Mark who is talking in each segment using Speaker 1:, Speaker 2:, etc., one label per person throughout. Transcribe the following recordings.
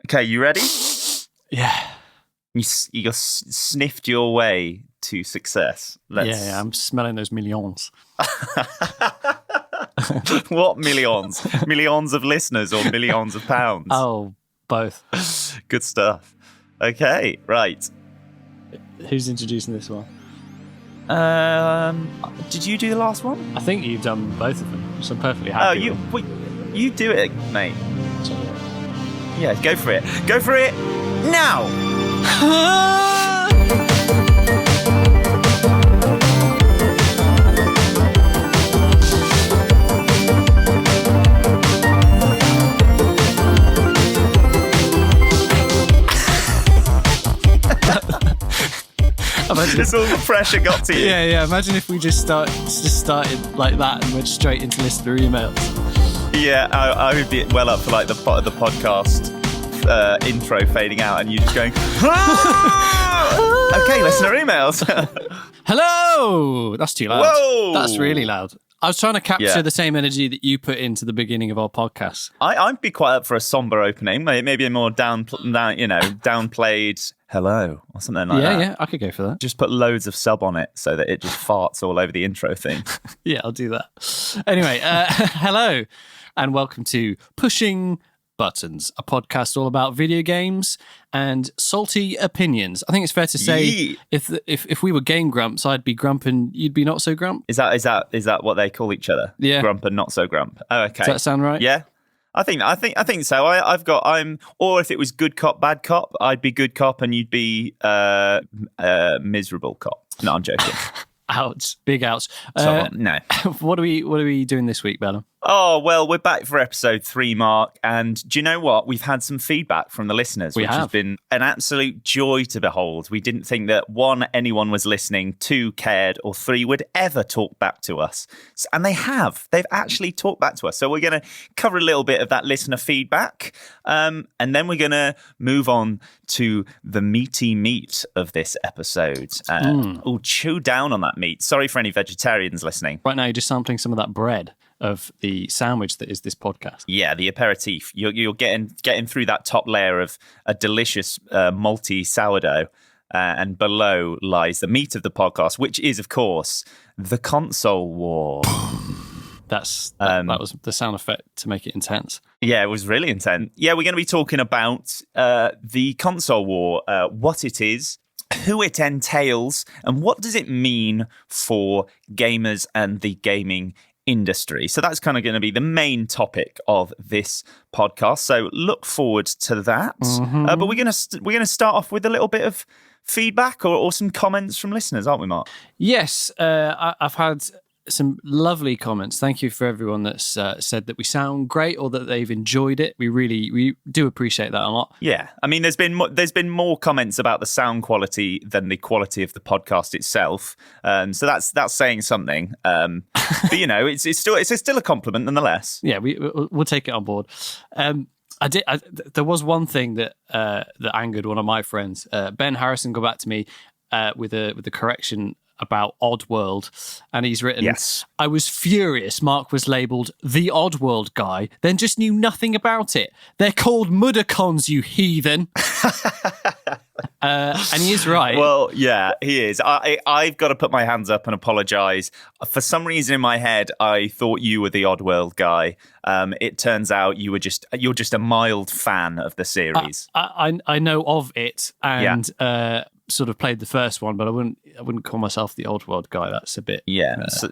Speaker 1: Okay, you ready?
Speaker 2: Yeah.
Speaker 1: You sniffed your way to success.
Speaker 2: Yeah, I'm smelling those millions.
Speaker 1: What millions? Millions of listeners or millions of pounds?
Speaker 2: Oh, both.
Speaker 1: Good stuff. Okay, right.
Speaker 2: Who's introducing this one?
Speaker 1: Did you do the last one?
Speaker 2: I think you've done both of them, so I'm perfectly happy.
Speaker 1: You do it, mate.
Speaker 2: Sorry.
Speaker 1: Yeah, go for it. Go for it now! It's all the pressure got to you.
Speaker 2: Yeah. Imagine if we just started like that and went straight into listener emails.
Speaker 1: Yeah, I would be well up for like the podcast intro fading out and you just going, okay, listener emails.
Speaker 2: Hello! That's too loud.
Speaker 1: Whoa!
Speaker 2: That's really loud. I was trying to capture the same energy that you put into the beginning of our podcast.
Speaker 1: I'd be quite up for a somber opening, maybe a more downplayed hello or something like that.
Speaker 2: Yeah, I could go for that.
Speaker 1: Just put loads of sub on it so that it just farts all over the intro thing.
Speaker 2: Yeah, I'll do that. Anyway, hello and welcome to Pushing Buttons, a podcast all about video games and salty opinions. I think it's fair to say if we were Game Grumps, I'd be Grump and you'd be Not So Grump.
Speaker 1: Is that what they call each other?
Speaker 2: Yeah,
Speaker 1: Grump and Not So Grump. Oh, okay.
Speaker 2: Does that sound right?
Speaker 1: Yeah, I think so. Or if it was good cop, bad cop, I'd be good cop and you'd be miserable cop. No, I'm joking.
Speaker 2: Ouch, big ouch.
Speaker 1: No.
Speaker 2: What are we doing this week, Bella?
Speaker 1: Oh, well, we're back for episode 3, Mark. And do you know what? We've had some feedback from the listeners, which has been an absolute joy to behold. We didn't think that, 1, anyone was listening, 2, cared, or 3, would ever talk back to us. And they have. They've actually talked back to us. So we're going to cover a little bit of that listener feedback. And then we're going to move on to the meaty meat of this episode. Chew down on that meat. Sorry for any vegetarians listening.
Speaker 2: Right now, you're just sampling some of that bread of the sandwich that is this podcast.
Speaker 1: Yeah, the aperitif. You're getting through that top layer of a delicious malty sourdough, and below lies the meat of the podcast, which is, of course, the console war.
Speaker 2: That was the sound effect to make it intense.
Speaker 1: Yeah, it was really intense. Yeah, we're going to be talking about the console war, what it is, who it entails, and what does it mean for gamers and the gaming industry. So that's kind of going to be the main topic of this podcast. So look forward to that. Mm-hmm. But we're going to start off with a little bit of feedback or some comments from listeners, aren't we, Mark?
Speaker 2: Yes, I've had some lovely comments. Thank you for everyone that's said that we sound great or that they've enjoyed it. We do appreciate that a lot.
Speaker 1: Yeah, I mean, there's been more comments about the sound quality than the quality of the podcast itself. So that's saying something. But it's still a compliment nonetheless.
Speaker 2: Yeah, we'll take it on board. There was one thing that angered one of my friends. Ben Harrison got back to me with a correction about Oddworld, and he's written,
Speaker 1: yes,
Speaker 2: I was furious Mark was labelled the Oddworld guy, then just knew nothing about it. They're called Muddercons, you heathen. And he is right.
Speaker 1: Well, yeah, he is. I've got to put my hands up and apologise. For some reason in my head, I thought you were the Oddworld guy. It turns out you're just a mild fan of the series.
Speaker 2: I know of it, and sort of played the first one, but I wouldn't call myself the Oddworld guy. That's a bit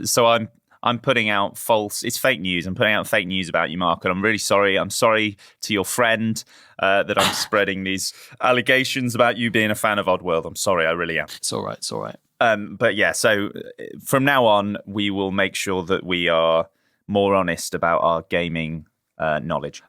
Speaker 1: So I'm putting out it's fake news. I'm putting out fake news about you, Mark, and I'm really sorry. I'm sorry to your friend that I'm spreading these allegations about you being a fan of Oddworld. I'm sorry, I really am.
Speaker 2: It's all right.
Speaker 1: But yeah, so from now on, we will make sure that we are more honest about our gaming knowledge.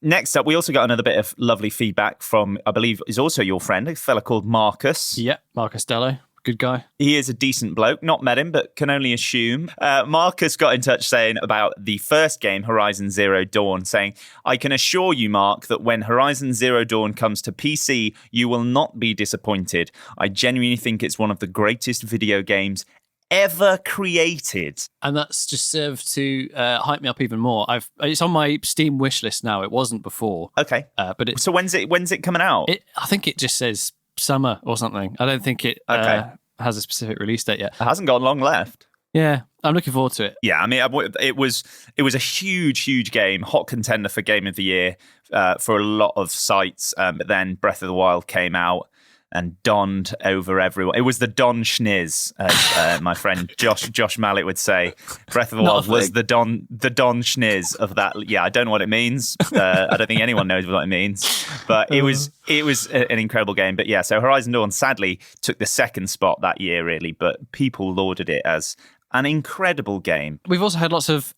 Speaker 1: Next up, we also got another bit of lovely feedback from, I believe, is also your friend, a fella called Marcus.
Speaker 2: Yeah, Marcus Dello. Good guy.
Speaker 1: He is a decent bloke. Not met him, but can only assume. Marcus got in touch saying about the first game, Horizon Zero Dawn, saying, I can assure you, Mark, that when Horizon Zero Dawn comes to PC, you will not be disappointed. I genuinely think it's one of the greatest video games ever created.
Speaker 2: And that's just served to hype me up even more. It's on my Steam wish list now. It wasn't before.
Speaker 1: Okay,
Speaker 2: but
Speaker 1: so when's it coming out?
Speaker 2: I think it just says summer or something. I don't think it has a specific release date yet.
Speaker 1: It hasn't got long left.
Speaker 2: Yeah, I'm looking forward to it.
Speaker 1: Yeah, I mean, it was a huge game, hot contender for Game of the Year for a lot of sites. But then Breath of the Wild came out and donned over everyone. It was the Don Schniz, as my friend Josh Mallet would say. Breath of the Wild was the Don Schniz of that. Yeah, I don't know what it means. I don't think anyone knows what it means. But it was an incredible game. But yeah, so Horizon Dawn sadly took the second spot that year, really. But people lauded it as an incredible game.
Speaker 2: We've also had lots of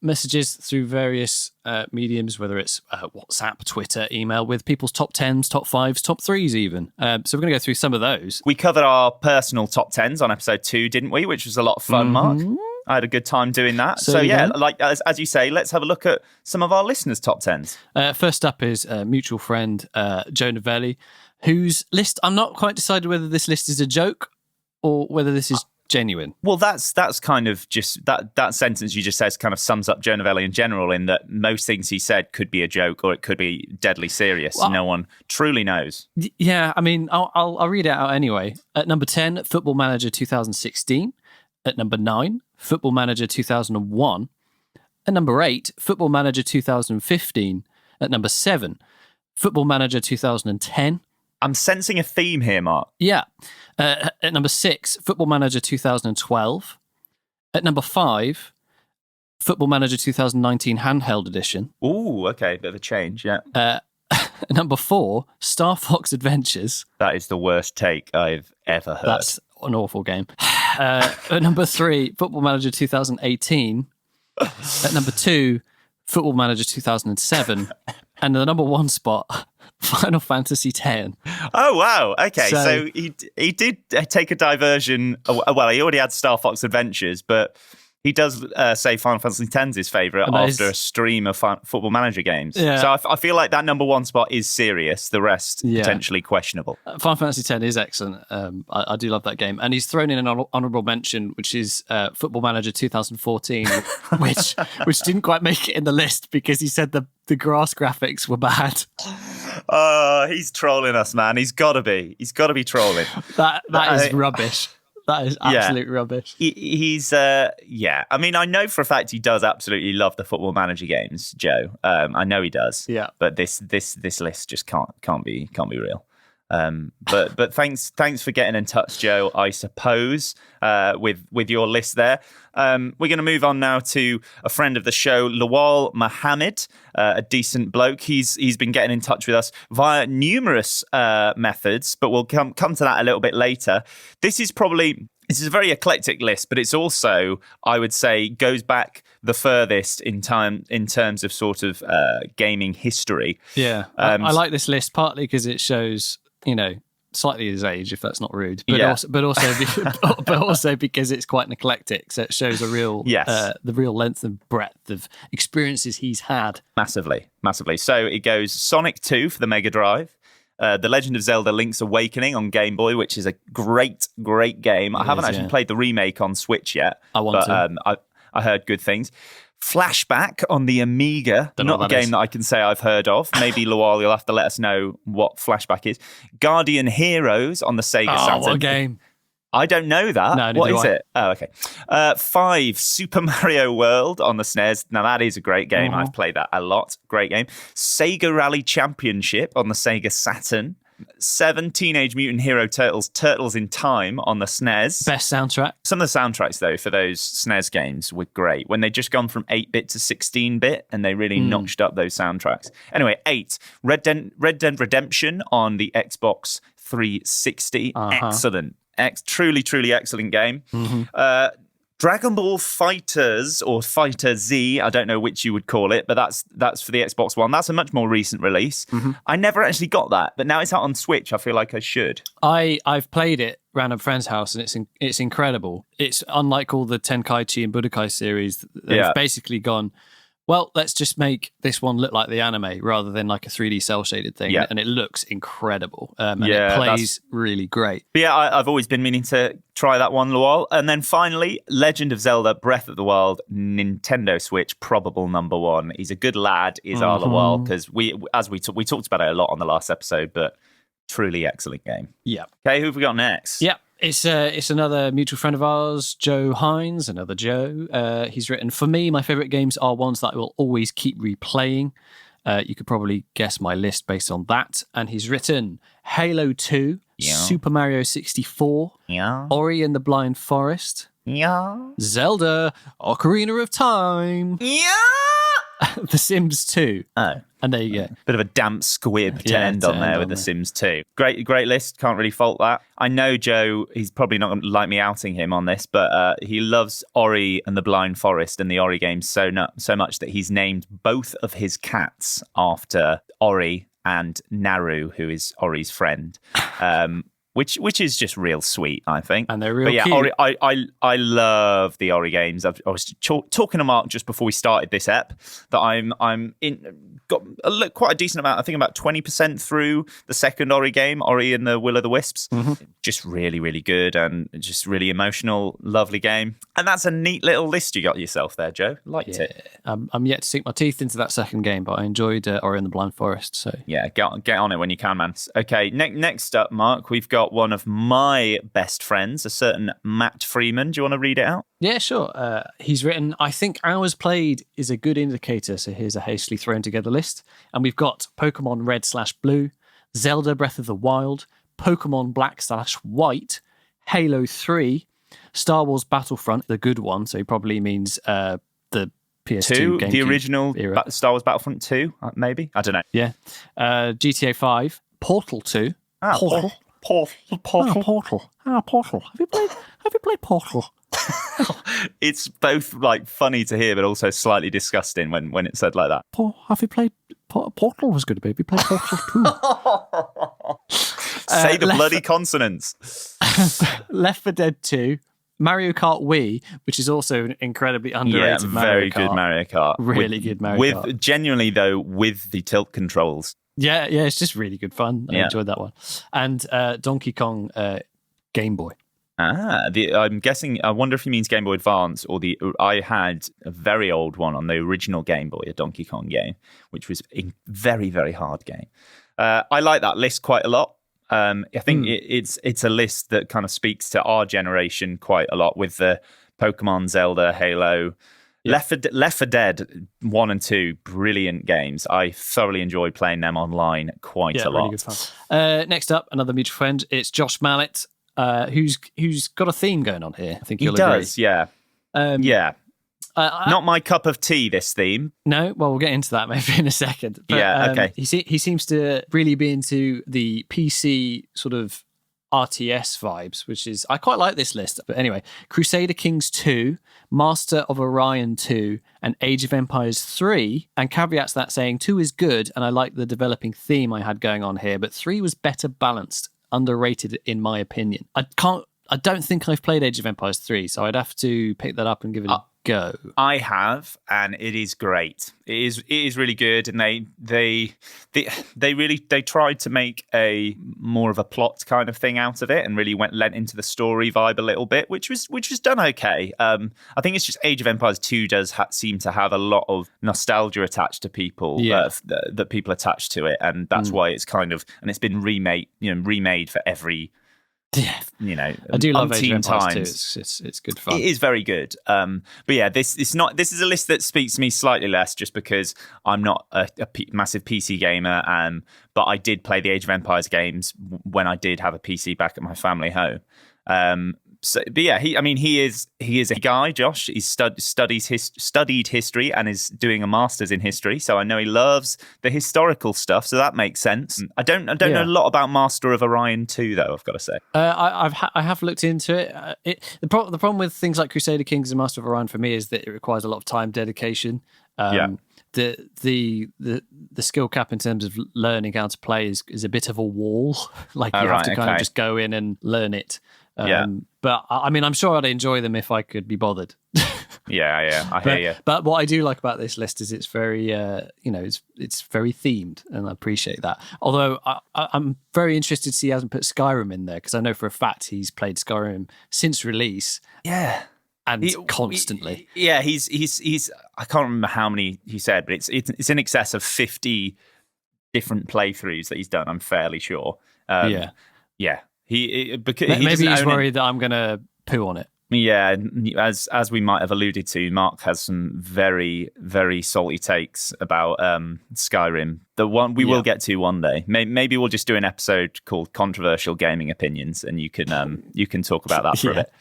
Speaker 2: messages through various mediums, whether it's WhatsApp, Twitter, email, with people's top 10s, top 5s, top 3s even. So we're going to go through some of those.
Speaker 1: We covered our personal top 10s on episode 2, didn't we? Which was a lot of fun, Mark. I had a good time doing that. So yeah, like as you say, let's have a look at some of our listeners' top 10s.
Speaker 2: First up is a mutual friend, Joe Novelli, whose list, I'm not quite decided whether this list is a joke or whether this is genuine.
Speaker 1: Well, that's kind of just that sentence you just said kind of sums up Joe Novelli in general, in that most things he said could be a joke or it could be deadly serious. Well, no one truly knows.
Speaker 2: Yeah, I mean, I'll read it out anyway. At number 10, Football Manager 2016. At number 9, Football Manager 2001. At number 8, Football Manager 2015. At number 7, Football Manager 2010.
Speaker 1: I'm sensing a theme here, Mark.
Speaker 2: Yeah. At number 6, Football Manager 2012. At number 5, Football Manager 2019 Handheld Edition.
Speaker 1: Ooh, okay, bit of a change, yeah.
Speaker 2: At number 4, Star Fox Adventures.
Speaker 1: That is the worst take I've ever heard.
Speaker 2: That's an awful game. At number 3, Football Manager 2018. At number 2, Football Manager 2007. And the number 1 spot, Final Fantasy X.
Speaker 1: Oh, wow. Okay, so he did take a diversion. Well, he already had Star Fox Adventures, but he does say Final Fantasy X is his favourite after a stream of Football Manager games. Yeah. So I feel like that number 1 spot is serious. The rest, potentially questionable.
Speaker 2: Final Fantasy X is excellent. I do love that game. And he's thrown in an honourable mention, which is Football Manager 2014, which didn't quite make it in the list because he said the grass graphics were bad.
Speaker 1: He's trolling us, man. He's got to be. He's got to be trolling.
Speaker 2: That is rubbish. That is absolute rubbish.
Speaker 1: He's I mean, I know for a fact he does absolutely love the Football Manager games, Joe. I know he does.
Speaker 2: Yeah.
Speaker 1: But this list just can't be real. But thanks for getting in touch, Joe. I suppose with your list there. We're going to move on now to a friend of the show, Lawal Mohammed, a decent bloke. He's been getting in touch with us via numerous methods, but we'll come to that a little bit later. This is a very eclectic list, but it's also, I would say, goes back the furthest in terms of sort of gaming history.
Speaker 2: Yeah, I like this list partly because it shows, slightly his age, if that's not rude, but also because it's quite an eclectic, so it shows a real the real length and breadth of experiences he's had.
Speaker 1: Massively. So it goes Sonic 2 for the Mega Drive, The Legend of Zelda: Link's Awakening on Game Boy, which is a great game. I haven't actually played the remake on Switch yet.
Speaker 2: I want to.
Speaker 1: I heard good things. Flashback on the Amiga, not a game that I can say I've heard of. Maybe Lawal, you'll have to let us know what Flashback is. Guardian Heroes on the Sega Saturn.
Speaker 2: What a game.
Speaker 1: I don't know that.
Speaker 2: No,
Speaker 1: what is it? Oh, okay. 5, Super Mario World on the SNES. Now, that is a great game. I've played that a lot. Great game. Sega Rally Championship on the Sega Saturn. 7, Teenage Mutant Hero Turtles, Turtles in Time on the SNES.
Speaker 2: Best soundtrack.
Speaker 1: Some of the soundtracks, though, for those SNES games were great. When they just gone from 8-bit to 16-bit and they really notched up those soundtracks. Anyway, 8, Red Dead Redemption on the Xbox 360. Excellent. Truly excellent game. Dragon Ball Fighters or Fighter Z, I don't know which you would call it, but that's for the Xbox One. That's a much more recent release. I never actually got that, but now it's out on Switch. I feel like I should.
Speaker 2: I've played it around a friend's house, and it's incredible. It's unlike all the Tenkaichi and Budokai series. They've basically gone, well, let's just make this one look like the anime rather than like a 3D cel-shaded thing.
Speaker 1: Yeah.
Speaker 2: And it looks incredible. And it plays really great.
Speaker 1: But yeah, I've always been meaning to try that one a while. And then finally, Legend of Zelda Breath of the Wild, Nintendo Switch, probable number one. He's a good lad, is Arlawal, because we talked about it a lot on the last episode, but truly excellent game.
Speaker 2: Yeah.
Speaker 1: Okay, who have we got next?
Speaker 2: Yeah. It's another mutual friend of ours, Joe Hines, another Joe. He's written, for me, my favourite games are ones that I will always keep replaying. You could probably guess my list based on that. And he's written Halo 2, Super Mario 64, Ori and the Blind Forest, Zelda, Ocarina of Time, The Sims 2.
Speaker 1: Oh.
Speaker 2: And there you go.
Speaker 1: Bit of a damp squib to end on there with The Sims 2. Great list. Can't really fault that. I know Joe, he's probably not going to like me outing him on this, but he loves Ori and the Blind Forest and the Ori games so much that he's named both of his cats after Ori and Naru, who is Ori's friend. Which is just real sweet, I think.
Speaker 2: And they're real cute.
Speaker 1: Ori, I love the Ori games. I was talking to Mark just before we started this ep that got quite a decent amount. I think about 20% through the second Ori game, Ori and the Will o' the Wisps. Mm-hmm. Just really, really good and just really emotional, lovely game. And that's a neat little list you got yourself there, Joe. Liked it.
Speaker 2: I'm yet to sink my teeth into that second game, but I enjoyed Ori and the Blind Forest. So
Speaker 1: yeah, get on it when you can, man. Okay, next up, Mark, we've got one of my best friends, a certain Matt Freeman. Do you want to read it out?
Speaker 2: Yeah, sure. He's written, I think hours played is a good indicator. So here's a hastily thrown together list. And we've got Pokemon Red/Blue, Zelda Breath of the Wild, Pokemon Black/White, Halo 3, Star Wars Battlefront, the good one. So he probably means the PS2 GameCube
Speaker 1: the original
Speaker 2: era.
Speaker 1: Star Wars Battlefront 2, maybe? I don't know.
Speaker 2: Yeah. GTA 5, Portal 2.
Speaker 1: Portal.
Speaker 2: Portal. Have you played Portal?
Speaker 1: It's both like funny to hear, but also slightly disgusting when it's said like that.
Speaker 2: Have you played Portal? Was good, baby. Play Portal 2.
Speaker 1: Say the bloody consonants.
Speaker 2: Left 4 Dead 2, Mario Kart Wii, which is also an incredibly underrated Mario Kart.
Speaker 1: Very good Mario Kart.
Speaker 2: Really good Mario Kart.
Speaker 1: Genuinely though, with the tilt controls.
Speaker 2: Yeah, it's just really good fun. I enjoyed that one. And Donkey Kong Game Boy.
Speaker 1: I'm guessing. I wonder if he means Game Boy Advance or I had a very old one on the original Game Boy, a Donkey Kong game, which was a very, very hard game. I like that list quite a lot. I think it's a list that kind of speaks to our generation quite a lot with the Pokemon, Zelda, Halo. Yeah. Left 4 Dead 1 and 2, brilliant games. I thoroughly enjoyed playing them online quite a lot.
Speaker 2: Really good fun. Next up, another mutual friend. It's Josh Mallet, who's got a theme going on here. I think you'll agree.
Speaker 1: He does, yeah. Not my cup of tea, this theme.
Speaker 2: No, well, we'll get into that maybe in a second. But,
Speaker 1: okay.
Speaker 2: He seems to really be into the PC sort of RTS vibes, which is, I quite like this list. But anyway, Crusader Kings 2, Master of Orion 2, and Age of Empires 3. And caveats that saying 2 is good, and I like the developing theme I had going on here, but 3 was better balanced, underrated in my opinion. I don't think I've played Age of Empires 3, so I'd have to pick that up and give it a go.
Speaker 1: I have, and it is great. It is really good, and they tried to make a more of a plot kind of thing out of it, and really lent into the story vibe a little bit, which was done okay. I think it's just Age of Empires 2 does seem to have a lot of nostalgia attached to people, that people attach to it, and that's why it's kind of, and it's been remade for every.
Speaker 2: Yeah, I do love Age of Empires too. It's good fun.
Speaker 1: It is very good. But yeah, this is a list that speaks to me slightly less, just because I'm not a massive PC gamer. But I did play the Age of Empires games when I did have a PC back at my family home. But yeah, he is a guy, Josh. He's studied history and is doing a master's in history. So I know he loves the historical stuff. So that makes sense. I don't know a lot about Master of Orion 2, though. I've got to say,
Speaker 2: I have looked into it. The problem with things like Crusader Kings and Master of Orion for me is that it requires a lot of time dedication. The skill cap in terms of learning how to play is a bit of a wall. Like you have to kind of just go in and learn it. But I mean, I'm sure I'd enjoy them if I could be bothered.
Speaker 1: Yeah, I hear you.
Speaker 2: But what I do like about this list is it's very, it's very themed, and I appreciate that. Although I'm very interested to see he hasn't put Skyrim in there, because I know for a fact he's played Skyrim since release.
Speaker 1: Yeah.
Speaker 2: And constantly.
Speaker 1: He's I can't remember how many he said, but it's in excess of 50 different playthroughs that he's done, I'm fairly sure.
Speaker 2: Yeah.
Speaker 1: Because
Speaker 2: maybe he's worried that I'm going to poo on it.
Speaker 1: Yeah, as we might have alluded to, Mark has some very, very salty takes about Skyrim. The one we will get to one day. Maybe we'll just do an episode called Controversial Gaming Opinions, and you can talk about that for a bit.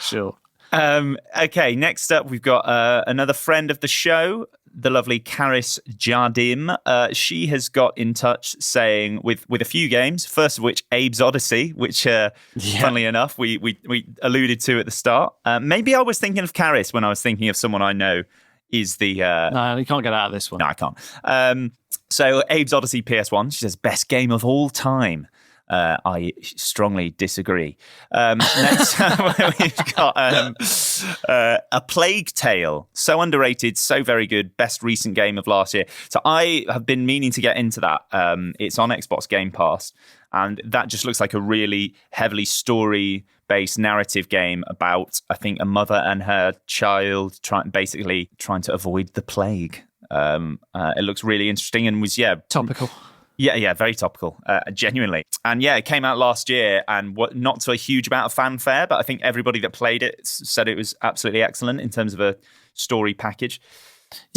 Speaker 2: Sure.
Speaker 1: Okay, next up we've got another friend of the show, the lovely Karis Jardim. She has got in touch saying with a few games, first of which Abe's Odyssey, which funnily enough we alluded to at the start. Maybe I was thinking of Karis when I was thinking of someone I know is the...
Speaker 2: No, you can't get out of this one.
Speaker 1: No, I can't. So Abe's Odyssey PS1, she says, best game of all time. I strongly disagree. Next we've got A Plague Tale. So underrated, so very good. Best recent game of last year. So I have been meaning to get into that. It's on Xbox Game Pass, and that just looks like a really heavily story-based narrative game about, I think, a mother and her child trying to avoid the plague. It looks really interesting and was
Speaker 2: topical.
Speaker 1: Yeah, very topical, genuinely. And it came out last year and not to a huge amount of fanfare, but I think everybody that played it said it was absolutely excellent in terms of a story package.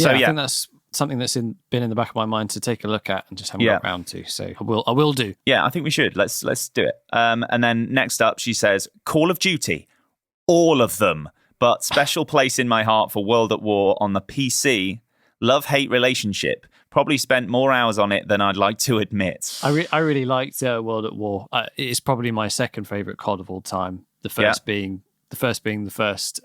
Speaker 2: I think that's something that's been in the back of my mind to take a look at and just haven't got around to. So I will do. Yeah,
Speaker 1: I think we should. Let's do it. And then next up, she says, Call of Duty, all of them, but special place in my heart for World at War on the PC. Love-hate relationship. Probably spent more hours on it than I'd like to admit.
Speaker 2: I really liked World at War. It's probably my second favourite COD of all time. The first being the first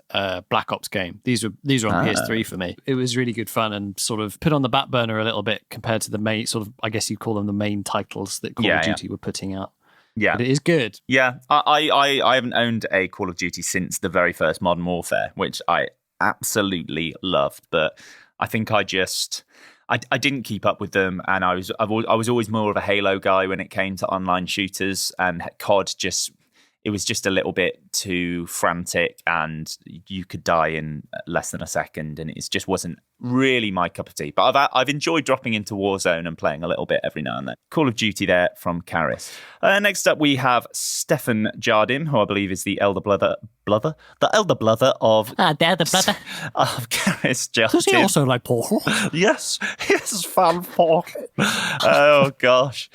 Speaker 2: Black Ops game. These were on PS3 for me. It was really good fun and sort of put on the back burner a little bit compared to the main sort of, I guess you call them the main titles that Call of Duty were putting out.
Speaker 1: Yeah,
Speaker 2: but it is good.
Speaker 1: Yeah, I haven't owned a Call of Duty since the very first Modern Warfare, which I absolutely loved, but I think I didn't keep up with them, and I was always more of a Halo guy when it came to online shooters, and COD it was just a little bit too frantic, and you could die in less than a second, and it just wasn't really my cup of tea. But I've enjoyed dropping into Warzone and playing a little bit every now and then. Call of Duty there from Karis. Next up, we have Stefan Jardim, who I believe is the elder brother of Karis Jardim.
Speaker 2: Does he also like pork?
Speaker 1: Yes, he's fan pork. Oh gosh.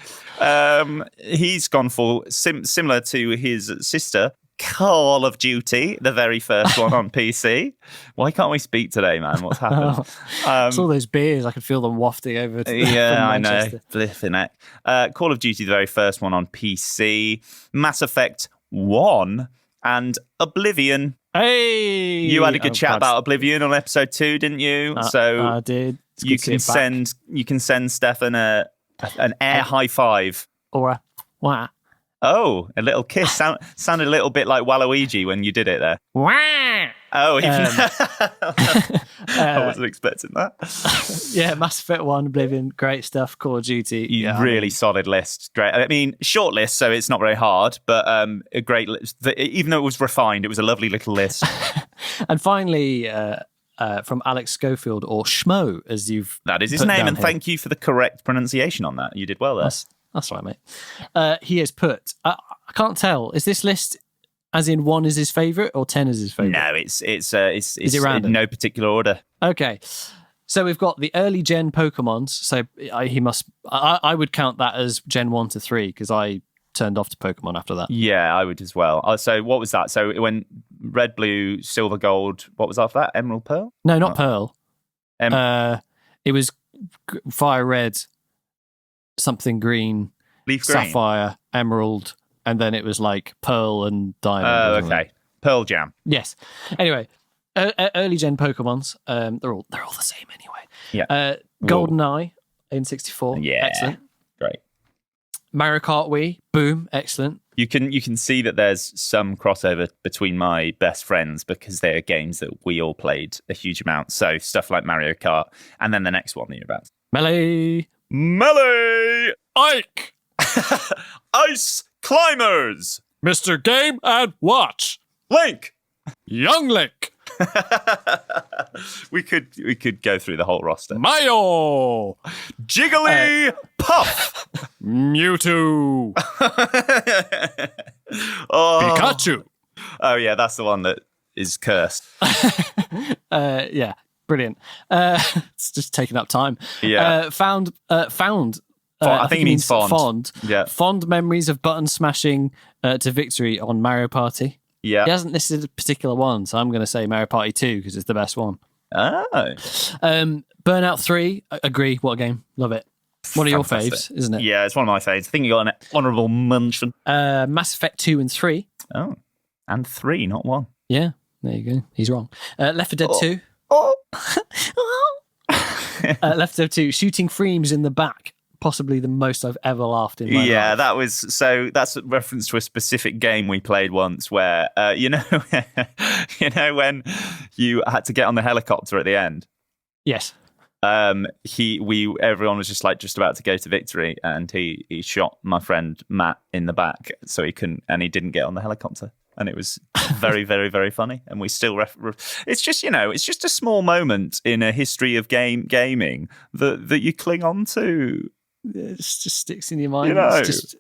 Speaker 1: He's gone for similar to his sister, Call of Duty, the very first one on PC. Why can't we speak today, man? What's happened?
Speaker 2: It's all those beers. I can feel them wafting over to
Speaker 1: I know. Flipping it. Call of Duty, the very first one on PC. Mass Effect 1 and Oblivion.
Speaker 2: Hey!
Speaker 1: You had a good chat about Oblivion on episode 2, didn't you?
Speaker 2: So I did.
Speaker 1: You can send Stefan an air high five.
Speaker 2: Or a wah.
Speaker 1: Oh, a little kiss. Sounded a little bit like Waluigi when you did it there.
Speaker 2: Wah!
Speaker 1: Oh, I wasn't expecting that.
Speaker 2: Yeah, Mass Effect 1, Oblivion, great stuff. Call of Duty.
Speaker 1: Really solid list. Great. I mean, short list, so it's not very hard, but a great list. Even though it was refined, it was a lovely little list.
Speaker 2: And finally, from Alex Schofield, or Schmo, as you've
Speaker 1: That is his name, and thank you for the correct pronunciation on that. You did well there.
Speaker 2: That's right, mate. He has put, I can't tell, is this list as in 1 is his favourite or 10 is his favourite?
Speaker 1: No, it's is it random? In no particular order.
Speaker 2: Okay. So we've got the early gen Pokemons. So I would count that as Gen 1 to 3 because I turned off to Pokemon after that.
Speaker 1: Yeah, I would as well. So what was that? So when Red, Blue, Silver, Gold, what was after that? Emerald, Pearl?
Speaker 2: No, not Pearl. It was Fire Red, something green,
Speaker 1: Leaf Green,
Speaker 2: Sapphire, Emerald, and then it was like Pearl and Diamond.
Speaker 1: Oh, okay. Pearl Jam.
Speaker 2: Yes. Anyway, early gen Pokemons, they're all the same anyway.
Speaker 1: Yeah.
Speaker 2: GoldenEye in 64.
Speaker 1: Yeah.
Speaker 2: Excellent.
Speaker 1: Great.
Speaker 2: Mario Kart Wii, boom, excellent.
Speaker 1: You can see that there's some crossover between my best friends because they are games that we all played a huge amount. So stuff like Mario Kart, and then the next one that you're about.
Speaker 2: Melee.
Speaker 1: Ike. Ice Climbers.
Speaker 2: Mr. Game and Watch.
Speaker 1: Link.
Speaker 2: Young Link.
Speaker 1: we could go through the whole roster.
Speaker 2: Mayo.
Speaker 1: Jiggly Puff.
Speaker 2: Mewtwo. Pikachu.
Speaker 1: Oh yeah, that's the one that is cursed.
Speaker 2: Yeah, brilliant. It's just taking up time.
Speaker 1: Yeah.
Speaker 2: Found.
Speaker 1: I think it means fond.
Speaker 2: Yeah. Fond memories of button smashing to victory on Mario Party.
Speaker 1: Yeah.
Speaker 2: He hasn't listed a particular one, so I'm going to say Mario Party 2 because it's the best one.
Speaker 1: Oh.
Speaker 2: Burnout 3, agree. What a game. Love it. One of your faves, isn't it?
Speaker 1: Yeah, it's one of my faves. I think you got an honourable mention.
Speaker 2: Mass Effect 2 and 3.
Speaker 1: Oh. And 3, not 1.
Speaker 2: Yeah, there you go. He's wrong. Left 4 Dead 2.
Speaker 1: Oh.
Speaker 2: Left 4 Dead 2, shooting Freems in the back. Possibly the most I've ever laughed in my life.
Speaker 1: Yeah, that's a reference to a specific game we played once where, you know when you had to get on the helicopter at the end?
Speaker 2: Yes.
Speaker 1: Everyone was just about to go to victory, and he shot my friend Matt in the back, so he didn't get on the helicopter. And it was very, very, very funny. And we still, it's just a small moment in a history of gaming that you cling on to.
Speaker 2: It just sticks in your mind. It's just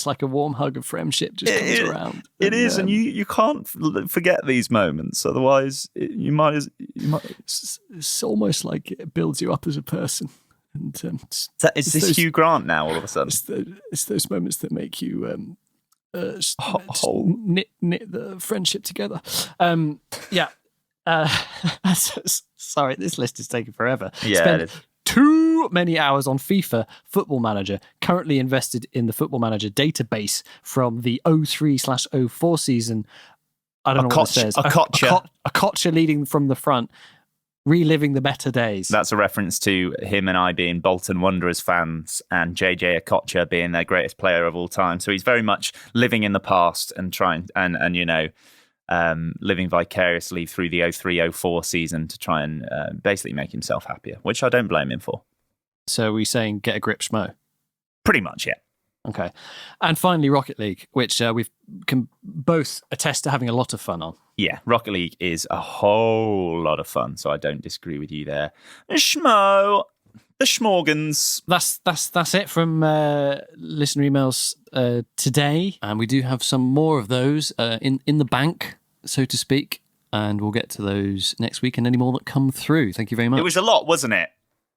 Speaker 2: like a warm hug of friendship just comes around.
Speaker 1: And you can't forget these moments. Otherwise, you might.
Speaker 2: It's almost like it builds you up as a person. And
Speaker 1: is this Hugh Grant now? All of a sudden,
Speaker 2: it's those moments that make you knit the friendship together. Yeah. Sorry, this list is taking forever.
Speaker 1: Yeah, it is.
Speaker 2: Too many hours on FIFA Football Manager, currently invested in the Football Manager database from the 03/04 season. I don't know what it says.
Speaker 1: A
Speaker 2: Kocha leading from the front, reliving the better days.
Speaker 1: That's a reference to him and I being Bolton Wanderers fans and JJ Okocha being their greatest player of all time. So he's very much living in the past and trying living vicariously through the 03/04 season to try and basically make himself happier, which I don't blame him for.
Speaker 2: So are we saying get a grip, Schmo?
Speaker 1: Pretty much, yeah.
Speaker 2: Okay. And finally, Rocket League, which we can both attest to having a lot of fun on.
Speaker 1: Yeah, Rocket League is a whole lot of fun, so I don't disagree with you there. Schmo, the Schmorgans.
Speaker 2: That's it from listener emails today, and we do have some more of those in the bank, so to speak, and we'll get to those next week and any more that come through. Thank you very much.
Speaker 1: It was a lot, wasn't it?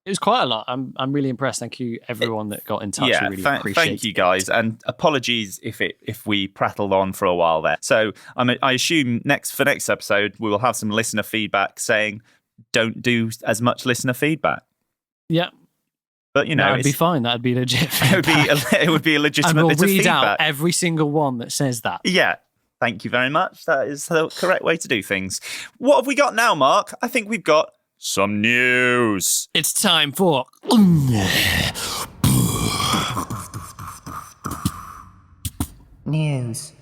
Speaker 2: It was quite a lot. I'm really impressed. Thank you, everyone that got in touch.
Speaker 1: Yeah,
Speaker 2: I really appreciate it.
Speaker 1: Thank you, guys, and apologies if we prattled on for a while there. So I assume for next episode we will have some listener feedback saying don't do as much listener feedback.
Speaker 2: Yeah.
Speaker 1: But
Speaker 2: that'd be fine. That'd be legit.
Speaker 1: It would be a legitimate
Speaker 2: and we'll
Speaker 1: bit of
Speaker 2: read
Speaker 1: feedback.
Speaker 2: out every single one that says that.
Speaker 1: Yeah. Thank you very much. That is the correct way to do things. What have we got now, Mark? I think we've got some news.
Speaker 2: It's time for
Speaker 3: news.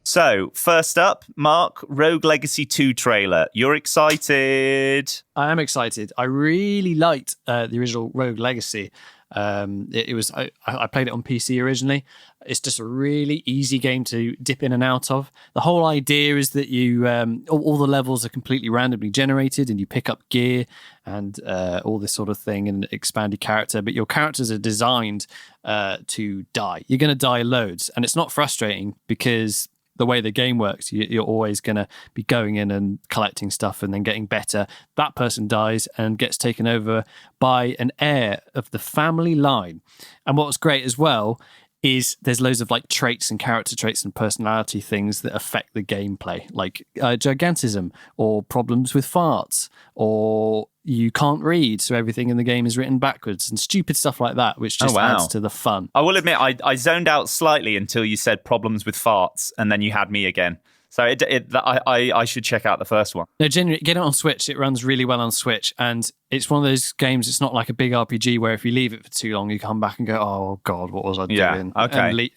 Speaker 1: So, first up, Mark, Rogue Legacy 2 trailer. You're excited?
Speaker 2: I am excited. I really liked the original Rogue Legacy. It was I played it on PC originally. It's just a really easy game to dip in and out of. The whole idea is that you all the levels are completely randomly generated, and you pick up gear and all this sort of thing and expand your character. But your characters are designed to die. You're going to die loads, and it's not frustrating because the way the game works, you're always going to be going in and collecting stuff and then getting better. That person dies and gets taken over by an heir of the family line. And what's great as well is there's loads of like traits and character traits and personality things that affect the gameplay, like gigantism or problems with farts, or you can't read, so everything in the game is written backwards and stupid stuff like that, which just adds to the fun.
Speaker 1: I will admit, I zoned out slightly until you said problems with farts, and then you had me again. So I should check out the first one.
Speaker 2: No, genuinely, get it on Switch. It runs really well on Switch, and it's one of those games. It's not like a big RPG where if you leave it for too long, you come back and go, "Oh God, what was I doing?"
Speaker 1: Okay.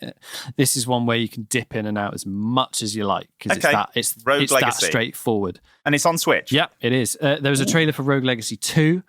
Speaker 2: This is one where you can dip in and out as much as you like because it's that straightforward.
Speaker 1: And it's on Switch.
Speaker 2: Yeah, it is. There was a trailer for Rogue Legacy 2.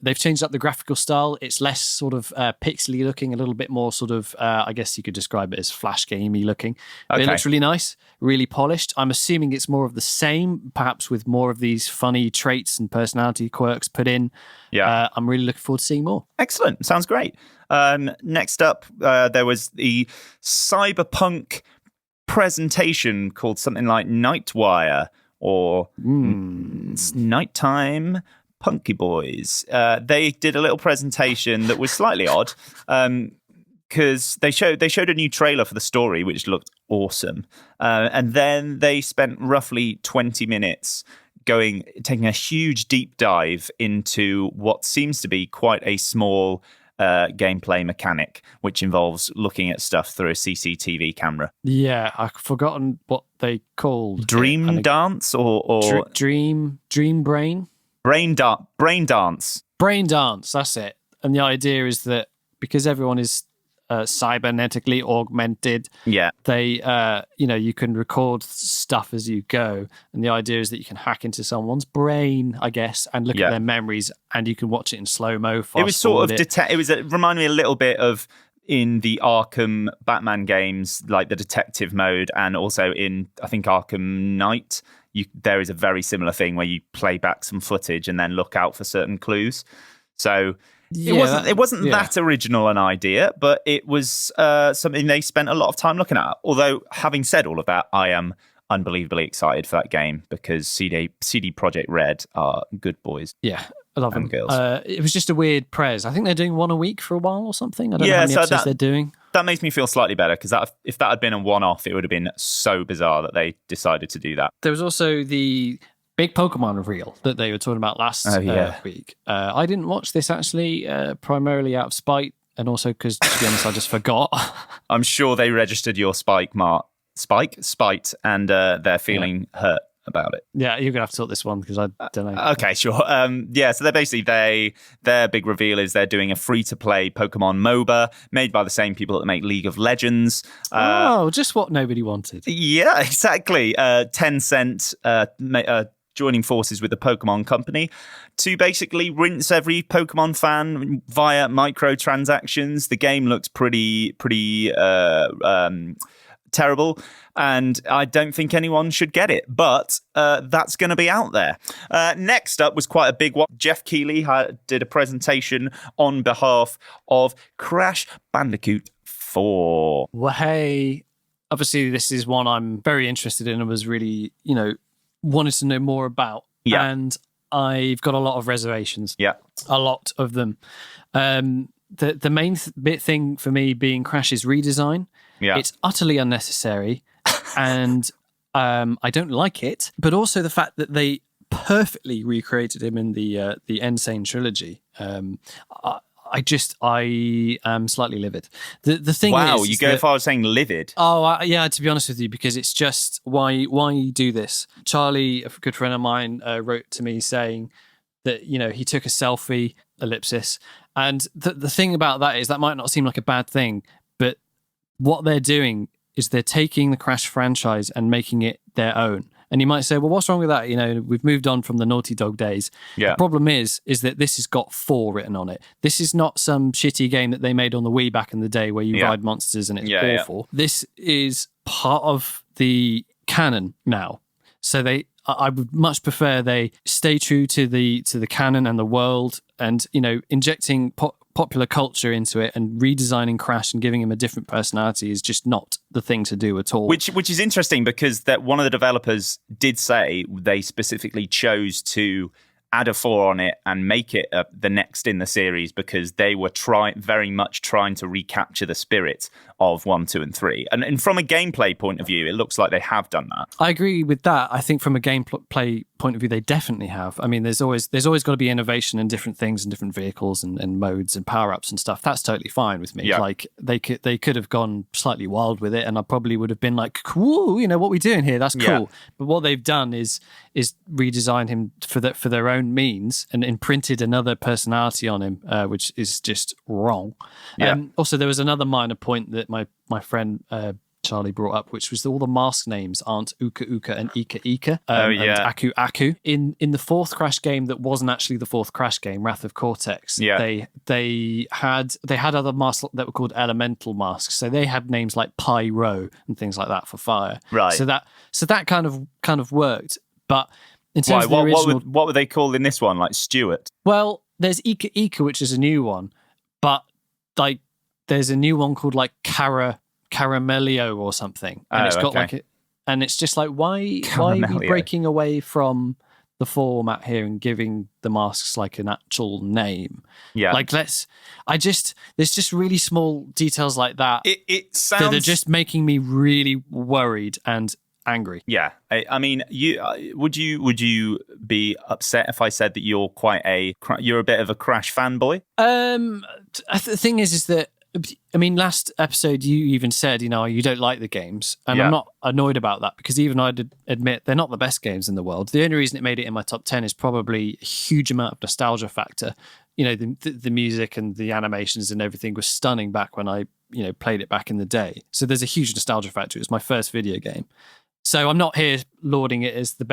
Speaker 2: They've changed up the graphical style. It's less sort of pixely looking, a little bit more sort of, I guess you could describe it as flash gamey looking. But it looks really nice, really polished. I'm assuming it's more of the same, perhaps with more of these funny traits and personality quirks put in.
Speaker 1: Yeah.
Speaker 2: I'm really looking forward to seeing more.
Speaker 1: Excellent. Sounds great. Next up, there was the Cyberpunk presentation called something like Nightwire or Nighttime Punky Boys. They did a little presentation that was slightly odd because they showed a new trailer for the story, which looked awesome. And then they spent roughly 20 minutes taking a huge deep dive into what seems to be quite a small gameplay mechanic, which involves looking at stuff through a CCTV camera.
Speaker 2: Yeah, I've forgotten what they called
Speaker 1: Dream Dance or
Speaker 2: Dream Brain?
Speaker 1: Brain Dance.
Speaker 2: Brain Dance, that's it. And the idea is that because everyone is cybernetically augmented, they, you can record stuff as you go. And the idea is that you can hack into someone's brain, I guess, and look at their memories, and you can watch it in slow-mo.
Speaker 1: It was sort of it reminded me a little bit of in the Arkham Batman games, like the detective mode, and also in, I think, Arkham Knight. There is a very similar thing where you play back some footage and then look out for certain clues. So it wasn't that original an idea, but it was something they spent a lot of time looking at. Although, having said all of that, I am unbelievably excited for that game because CD Projekt Red are good boys.
Speaker 2: Yeah, I love them.
Speaker 1: Girls.
Speaker 2: It was just a weird prez. I think they're doing one a week for a while or something. I don't know how many episodes they're doing.
Speaker 1: That makes me feel slightly better because if that had been a one-off, it would have been so bizarre that they decided to do that.
Speaker 2: There was also the big Pokemon reveal that they were talking about last week. I didn't watch this actually, primarily out of spite, and also because, to be honest, I just forgot.
Speaker 1: I'm sure they registered your spite, and they're feeling hurt about it.
Speaker 2: Yeah, you're gonna have to sort this one because I don't know.
Speaker 1: Okay, sure. So they're basically their big reveal is they're doing a free-to-play Pokemon MOBA made by the same people that make League of Legends.
Speaker 2: Just what nobody wanted.
Speaker 1: Yeah, exactly. Tencent joining forces with the Pokemon company to basically rinse every Pokemon fan via microtransactions. The game looks pretty terrible, and I don't think anyone should get it, but that's going to be out there. Next up was quite a big one. Jeff Keighley did a presentation on behalf of Crash Bandicoot 4.
Speaker 2: Well, hey, obviously this is one I'm very interested in and was really, wanted to know more about.
Speaker 1: Yeah.
Speaker 2: And I've got a lot of reservations.
Speaker 1: Yeah.
Speaker 2: A lot of them. The main thing for me being Crash's redesign.
Speaker 1: Yeah.
Speaker 2: It's utterly unnecessary and I don't like it. But also the fact that they perfectly recreated him in the Insane trilogy. I am slightly livid. The thing is...
Speaker 1: you go as far as saying livid?
Speaker 2: Oh, yeah, to be honest with you, because it's just, why do this? Charlie, a good friend of mine, wrote to me saying that, he took a selfie, ellipsis, and the thing about that is that might not seem like a bad thing, but what they're doing is they're taking the Crash franchise and making it their own. And you might say, well, what's wrong with that? We've moved on from the Naughty Dog days.
Speaker 1: Yeah.
Speaker 2: The problem is that this has got 4 written on it. This is not some shitty game that they made on the Wii back in the day where you ride monsters and it's awful. Yeah. This is part of the canon now. So I would much prefer they stay true to the canon and the world, and injecting popular culture into it and redesigning Crash and giving him a different personality is just not the thing to do at all.
Speaker 1: Which is interesting because that one of the developers did say they specifically chose to add a 4 on it and make it the next in the series because they were very much trying to recapture the spirit of 1, 2, and 3. And from a gameplay point of view, it looks like they have done that.
Speaker 2: I agree with that. I think from a gameplay point of view, they definitely have. I mean, there's always got to be innovation in different things and different vehicles and modes and power ups and stuff. That's totally fine with me.
Speaker 1: Yeah.
Speaker 2: Like they could have gone slightly wild with it, and I probably would have been like, cool, what are we doing here? That's cool.
Speaker 1: Yeah.
Speaker 2: But what they've done is redesign him for their own means and imprinted another personality on him, which is just wrong.
Speaker 1: Yeah.
Speaker 2: Also, there was another minor point that my friend Charlie brought up, which was that all the mask names aren't Uka Uka and Ika Ika and Aku Aku. In the fourth Crash game that wasn't actually the fourth Crash game, Wrath of Cortex, they had other masks that were called elemental masks. So they had names like Pyro and things like that for fire.
Speaker 1: Right.
Speaker 2: So that kind of worked. But in terms of the original,
Speaker 1: what were they called in this one? Like Stuart?
Speaker 2: Well, there's Ika Ika, which is a new one, but like there's a new one called like Caramelio or something, and it's got and it's just like why are we breaking away from the format here and giving the masks like an actual name?
Speaker 1: Yeah,
Speaker 2: like there's just really small details like that.
Speaker 1: It sounds
Speaker 2: that are just making me really worried and angry.
Speaker 1: Yeah, I mean, would you be upset if I said that you're a bit of a Crash fanboy?
Speaker 2: The thing is that. I mean, last episode you even said, you don't like the games, and I'm not annoyed about that because even I'd admit they're not the best games in the world. The only reason it made it in my top 10 is probably a huge amount of nostalgia factor. The music and the animations and everything was stunning back when I, played it back in the day. So there's a huge nostalgia factor. It was my first video game. So I'm not here lauding it as the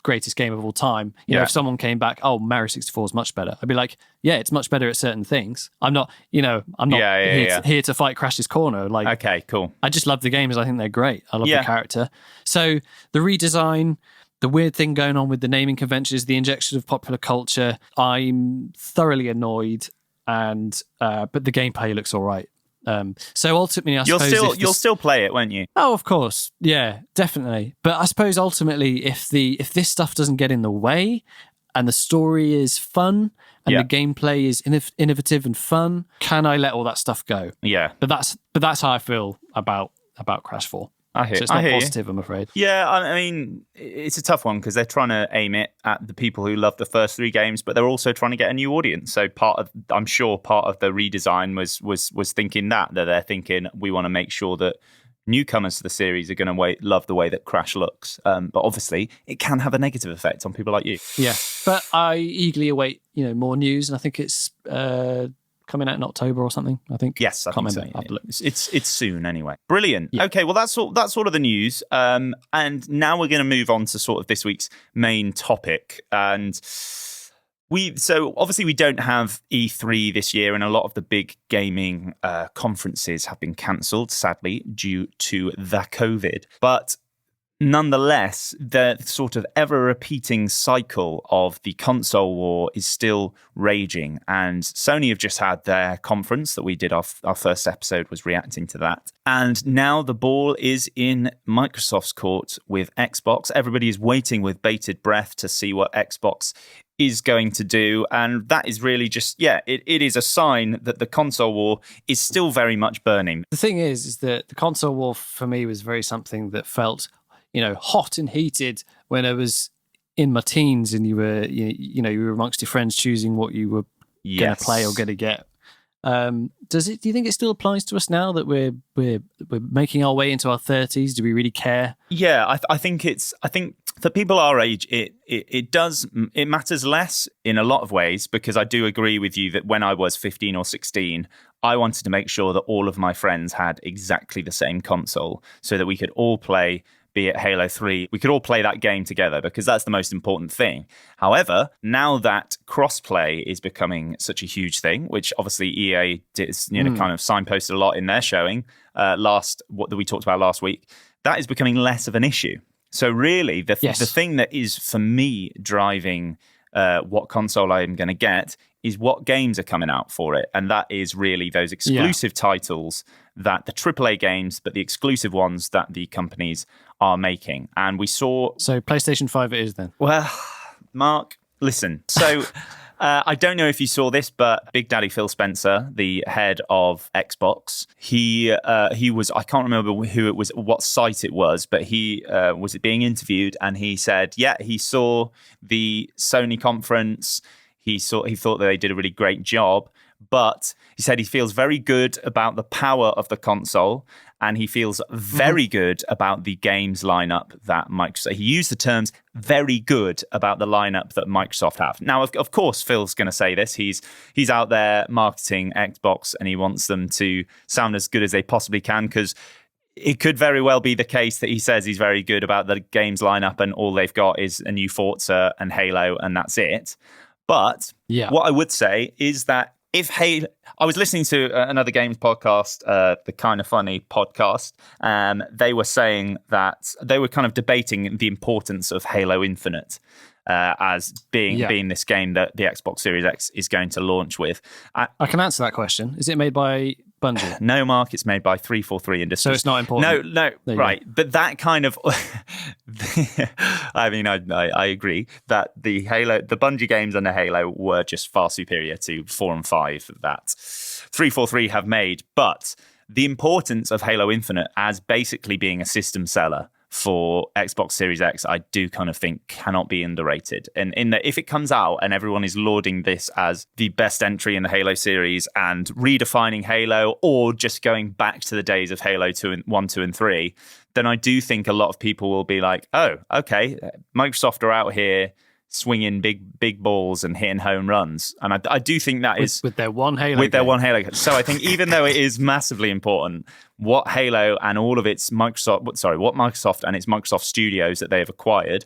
Speaker 2: greatest game of all time. If someone came back, Mario 64 is much better, I'd be like, yeah, it's much better at certain things. I'm not here to fight Crash's corner. Like,
Speaker 1: okay, cool.
Speaker 2: I just love the games. I think they're great. I love the character. So the redesign, the weird thing going on with the naming conventions, the injection of popular culture, I'm thoroughly annoyed. And but the gameplay looks all right. So ultimately, I suppose
Speaker 1: you'll still play it, won't you?
Speaker 2: Oh, of course, yeah, definitely. But I suppose ultimately, if this stuff doesn't get in the way, and the story is fun, and the gameplay is innovative and fun, can I let all that stuff go?
Speaker 1: Yeah.
Speaker 2: But that's how I feel about Crash 4.
Speaker 1: I hear.
Speaker 2: So it's not positive, I'm afraid.
Speaker 1: Yeah, I mean, it's a tough one because they're trying to aim it at the people who love the first three games, but they're also trying to get a new audience. So I'm sure part of the redesign was thinking that they're thinking we want to make sure that newcomers to the series are going to love the way that Crash looks. But obviously, it can have a negative effect on people like you.
Speaker 2: Yeah, but I eagerly await more news, and I think it's coming out in October or something, I think.
Speaker 1: Yes, I think so. It's soon anyway. Brilliant. Yeah. Okay, well, that's sort of the news. And now we're going to move on to sort of this week's main topic. And so obviously we don't have E3 this year, and a lot of the big gaming conferences have been cancelled, sadly, due to the COVID. But nonetheless, the sort of ever-repeating cycle of the console war is still raging, and Sony have just had their conference that we did. Our first episode was reacting to that, and now the ball is in Microsoft's court with Xbox. Everybody is waiting with bated breath to see what Xbox is going to do, and that is really just, it is a sign that the console war is still very much burning.
Speaker 2: The thing is that the console war for me was very something that felt hot and heated when I was in my teens, and you were, you were amongst your friends choosing what you were going to play or going to get. Do you think it still applies to us now that we're making our way into our 30s? Do we really care?
Speaker 1: Yeah, I think for people our age, it matters less in a lot of ways, because I do agree with you that when I was 15 or 16, I wanted to make sure that all of my friends had exactly the same console so that we could all play, be it Halo 3, we could all play that game together, because that's the most important thing. However, now that crossplay is becoming such a huge thing, which obviously EA did, kind of signposted a lot in their showing what we talked about last week, that is becoming less of an issue. So really, the thing that is for me driving what console I am going to get is what games are coming out for it. And that is really those exclusive titles, that the AAA games, but the exclusive ones that the companies are making. And we saw...
Speaker 2: So PlayStation 5 it is then?
Speaker 1: Well, Mark, listen. So I don't know if you saw this, but Big Daddy Phil Spencer, the head of Xbox, he was, I can't remember who it was, what site it was, but he was being interviewed, and he said, yeah, he saw the Sony conference. He thought that they did a really great job, but he said he feels very good about the power of the console, and he feels very good about the games lineup that Microsoft. He used the terms "very good" about the lineup that Microsoft have. Now, of course, Phil's going to say this. He's out there marketing Xbox, and he wants them to sound as good as they possibly can, because it could very well be the case that he says he's very good about the games lineup, and all they've got is a new Forza and Halo, and that's it. But what I would say is that if Halo, I was listening to another games podcast, the Kind of Funny podcast, they were saying that they were kind of debating the importance of Halo Infinite as being this game that the Xbox Series X is going to launch with.
Speaker 2: I can answer that question. Is it made by Bungie?
Speaker 1: No, Mark, it's made by 343 Industries.
Speaker 2: So it's not important.
Speaker 1: No, right. But that kind of, I mean, I agree that the Bungie games and the Halo were just far superior to 4 and 5 that 343 have made. But the importance of Halo Infinite as basically being a system seller for Xbox Series X, I do kind of think cannot be underrated. And in that, if it comes out and everyone is lauding this as the best entry in the Halo series and redefining Halo, or just going back to the days of Halo 1, 2, and 3, then I do think a lot of people will be like, oh, okay, Microsoft are out here swinging big balls and hitting home runs, and I do think that is
Speaker 2: with their one Halo.
Speaker 1: So I think even though it is massively important, what Halo and all of its what Microsoft and its Microsoft Studios that they have acquired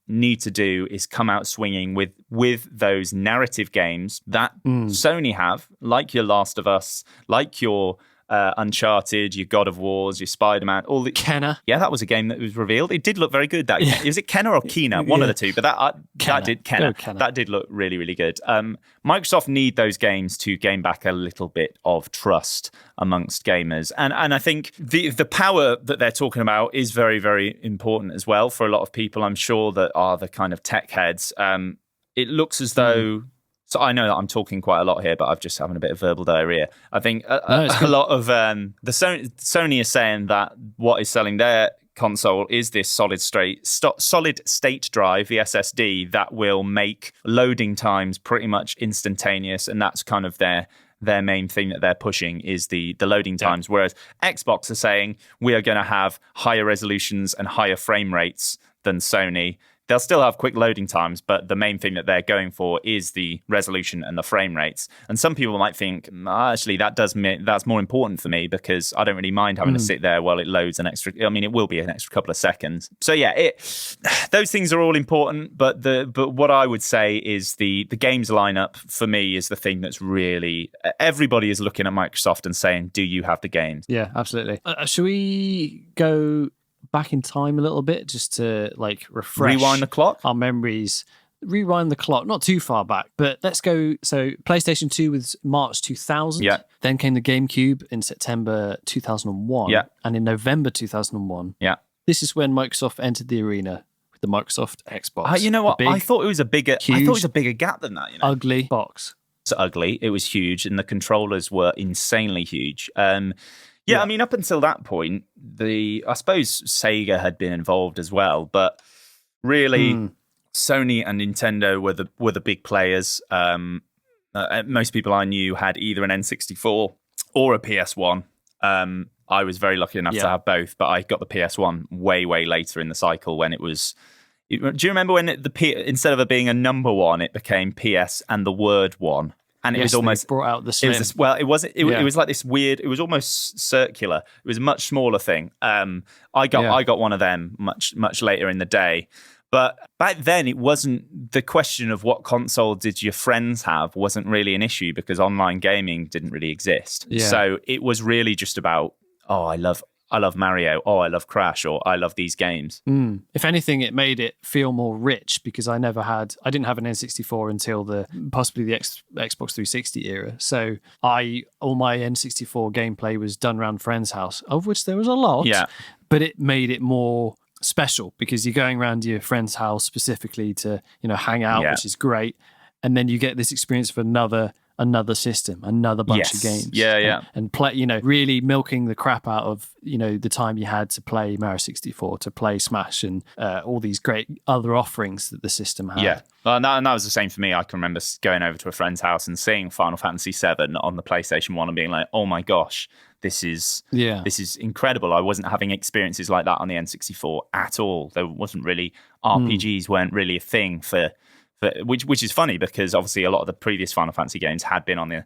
Speaker 1: need to do is come out swinging with those narrative games that Sony have, like your Last of Us, like your Uncharted, your God of Wars, your Spider-Man, all the
Speaker 2: Kenner.
Speaker 1: Yeah, that was a game that was revealed. It did look very good. That game. Was it Kenner or Kena? One of the two, but that did Kenner. That did look really, really good. Microsoft need those games to gain back a little bit of trust amongst gamers, and I think the power that they're talking about is very, very important as well for a lot of people, I'm sure, that are the kind of tech heads. It looks as though. So I know that I'm talking quite a lot here, but I'm just having a bit of verbal diarrhea. I think a lot of the Sony is saying that what is selling their console is this solid state drive, the SSD, that will make loading times pretty much instantaneous, and that's kind of their main thing that they're pushing is the loading times. Whereas Xbox are saying we are going to have higher resolutions and higher frame rates than Sony. They'll still have quick loading times, but the main thing that they're going for is the resolution and the frame rates. And some people might think, actually, that's more important for me because I don't really mind having to sit there while it loads an extra. I mean, it will be an extra couple of seconds. So yeah, those things are all important. But what I would say is the games lineup for me is the thing that's really, everybody is looking at Microsoft and saying, do you have the games?
Speaker 2: Yeah, absolutely. Should we go back in time a little bit just to refresh,
Speaker 1: rewind the clock,
Speaker 2: our memories, rewind the clock, not too far back, but let's go. So PlayStation 2 was March 2000.
Speaker 1: Yeah.
Speaker 2: Then came the GameCube in September 2001.
Speaker 1: Yeah.
Speaker 2: And in November 2001.
Speaker 1: Yeah.
Speaker 2: This is when Microsoft entered the arena with the Microsoft Xbox.
Speaker 1: You know what? I thought it was a bigger gap than that.
Speaker 2: Ugly box.
Speaker 1: It's ugly. It was huge, and the controllers were insanely huge. Yeah, I mean, up until that point, I suppose Sega had been involved as well, but really, Sony and Nintendo were the big players. Most people I knew had either an N64 or a PS1. I was very lucky enough to have both, but I got the PS1 way, way later in the cycle when it was. Do you remember when instead of it being a number one, it became PS and the word one? And it was almost
Speaker 2: brought out the Slim.
Speaker 1: It was like this weird. It was almost circular. It was a much smaller thing. I got one of them much later in the day. But back then, it wasn't the question of what console did your friends have wasn't really an issue because online gaming didn't really exist.
Speaker 2: Yeah.
Speaker 1: So it was really just about I love Mario, I love Crash, or I love these games.
Speaker 2: If anything, it made it feel more rich because I didn't have an N64 until possibly the Xbox 360 era. So all my N64 gameplay was done around friends' house, of which there was a lot.
Speaker 1: Yeah.
Speaker 2: But it made it more special because you're going around your friend's house specifically to hang out, which is great. and then you get this experience of another system, another bunch of games. And play, really milking the crap out of, the time you had to play Mario 64, to play Smash, and all these great other offerings that the system had.
Speaker 1: Yeah. Well, and that was the same for me. I can remember going over to a friend's house and seeing Final Fantasy VII on the PlayStation 1 and being like, oh my gosh, this is incredible. I wasn't having experiences like that on the N64 at all. There wasn't really, RPGs weren't really a thing for which is funny because obviously a lot of the previous Final Fantasy games had been on the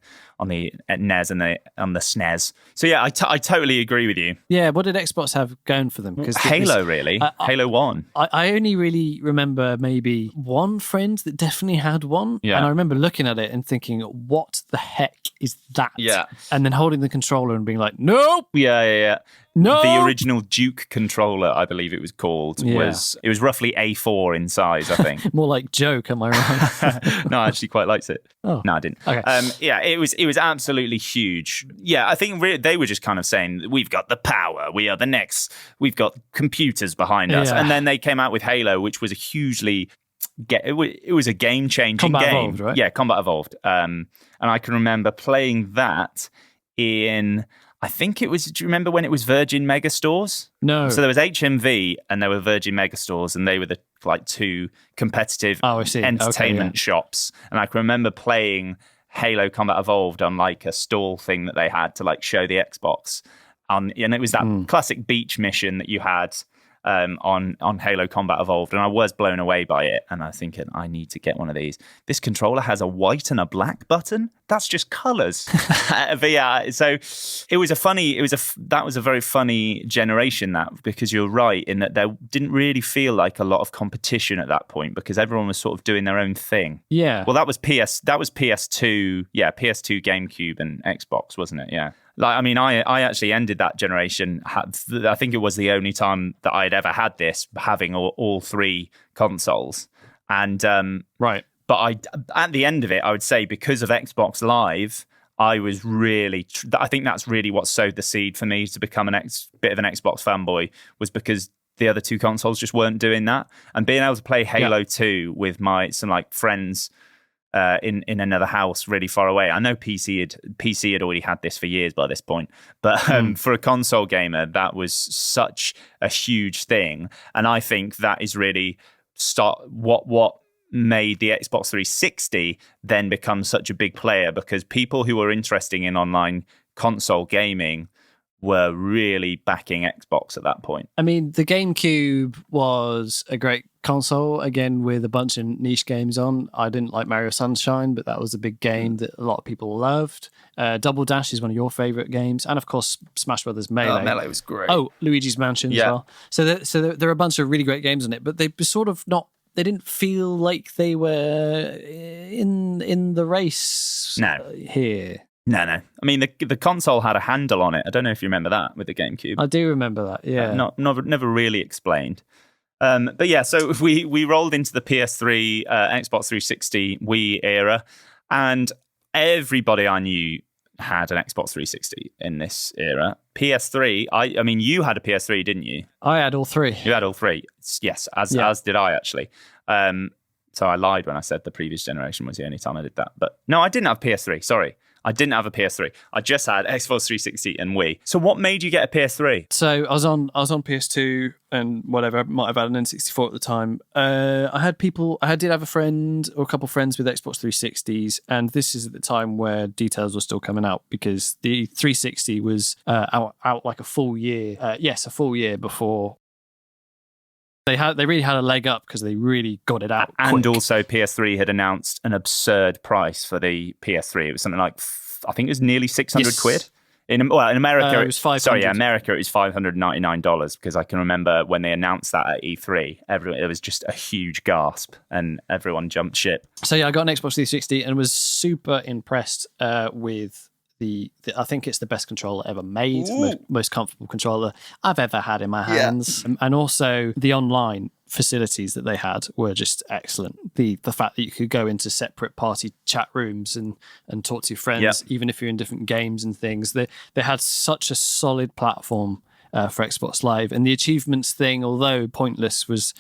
Speaker 1: NES and on the SNES. So yeah, I totally agree with you.
Speaker 2: Yeah, what did Xbox have going for them?
Speaker 1: Because Halo, really. Halo 1.
Speaker 2: I only really remember maybe one friend that definitely had one. Yeah. And I remember looking at it and thinking, what the heck is that?
Speaker 1: Yeah.
Speaker 2: And then holding the controller and being like, nope.
Speaker 1: Yeah.
Speaker 2: No.
Speaker 1: The original Duke controller, I believe it was called, was roughly A4 in size, I think.
Speaker 2: More like Joke, am I right?
Speaker 1: No, I actually quite liked it.
Speaker 2: Oh.
Speaker 1: No, I didn't.
Speaker 2: Okay.
Speaker 1: It was absolutely huge. Yeah, I think they were just kind of saying, we've got the power, we are the next, we've got computers behind us. And then they came out with Halo, which was a hugely... It was a game-changing
Speaker 2: Combat
Speaker 1: game.
Speaker 2: Evolved, right?
Speaker 1: Yeah, Combat Evolved. And I can remember playing that in... I think it was, do you remember when it was Virgin Megastores?
Speaker 2: No.
Speaker 1: So there was HMV and there were Virgin Megastores, and they were the two competitive entertainment shops. And I can remember playing Halo Combat Evolved on a stall thing that they had to show the Xbox. And it was that classic beach mission that you had on Halo Combat Evolved, and I was blown away by it. And I was thinking, I need to get one of these. This controller has a white and a black button. That's just colours. But yeah, so it was that was a very funny generation, because you're right in that there didn't really feel like a lot of competition at that point because everyone was sort of doing their own thing.
Speaker 2: Yeah.
Speaker 1: Well, that was PS2, PS2, GameCube, and Xbox, wasn't it? Yeah. I actually ended that generation. I think it was the only time that I'd ever had this, having all three consoles. And
Speaker 2: right.
Speaker 1: But at the end of it, I would say because of Xbox Live, I was really... I think that's really what sowed the seed for me to become bit of an Xbox fanboy, was because the other two consoles just weren't doing that. And being able to play Halo 2 with some friends... in another house really far away. I know PC had already had this for years by this point, but for a console gamer, that was such a huge thing. And I think that is really what made the Xbox 360 then become such a big player, because people who were interested in online console gaming were really backing Xbox at that point.
Speaker 2: I mean, the GameCube was a great console, again, with a bunch of niche games on. I didn't like Mario Sunshine, but that was a big game that a lot of people loved. Double Dash is one of your favourite games. And, of course, Smash Brothers Melee.
Speaker 1: Oh, Melee was great.
Speaker 2: Oh, Luigi's Mansion as well. So there are a bunch of really great games on it, but they were sort of not... They didn't feel like they were in the race here.
Speaker 1: No. I mean, the console had a handle on it. I don't know if you remember that with the GameCube.
Speaker 2: I do remember that, yeah.
Speaker 1: Never really explained. But yeah, so we rolled into the PS3, Xbox 360, Wii era, and everybody I knew had an Xbox 360 in this era. PS3, I mean, you had a PS3, didn't you?
Speaker 2: I had all three.
Speaker 1: You had all three. Yes, as did I, actually. So I lied when I said the previous generation was the only time I did that. But no, I didn't have PS3, sorry. I didn't have a PS3. I just had Xbox 360 and Wii. So what made you get a PS3?
Speaker 2: So I was on PS2 and whatever. I might have had an N64 at the time. I did have a friend or a couple of friends with Xbox 360s, and this is at the time where details were still coming out, because the 360 was out like a full year. A full year before. They really had a leg up because they really got it out
Speaker 1: and
Speaker 2: quick.
Speaker 1: Also PS3 had announced an absurd price for the PS3. It was something like, I think it was nearly 600 quid. In America,
Speaker 2: it was 500.
Speaker 1: Sorry, America, it was $599, because I can remember when they announced that at E3, it was just a huge gasp and everyone jumped ship.
Speaker 2: So yeah, I got an Xbox 360 and was super impressed with I think it's the best controller ever made, most comfortable controller I've ever had in my hands. Yeah. And also the online facilities that they had were just excellent. The fact that you could go into separate party chat rooms and talk to your friends, even if you're in different games and things. They had such a solid platform for Xbox Live. And the achievements thing, although pointless, was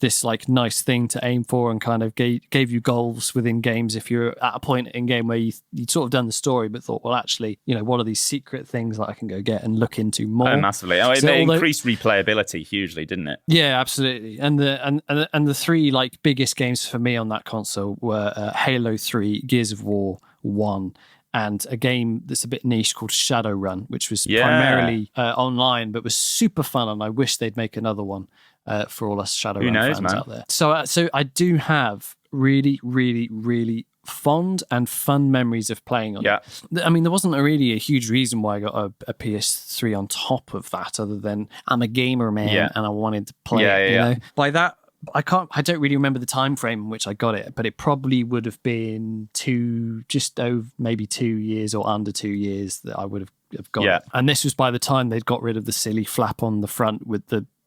Speaker 2: this like nice thing to aim for and kind of gave you goals within games if you're at a point in game where you'd sort of done the story but thought, well, actually, what are these secret things that I can go get and look into more?
Speaker 1: Oh, massively. It increased replayability hugely, didn't it?
Speaker 2: Yeah, absolutely. And the three like biggest games for me on that console were Halo 3, Gears of War 1, and a game that's a bit niche called Shadowrun, which was primarily online, but was super fun. And I wish they'd make another one for all us Shadowrun fans out there. So I do have really, really, really fond and fun memories of playing on it. I mean, there wasn't really a huge reason why I got a PS3 on top of that, other than I'm a gamer, man, and I wanted to play it. You know? By that, I don't really remember the time frame in which I got it, but it probably would have been maybe 2 years or under 2 years that I would have got it. And this was by the time they'd got rid of the silly flap on the front with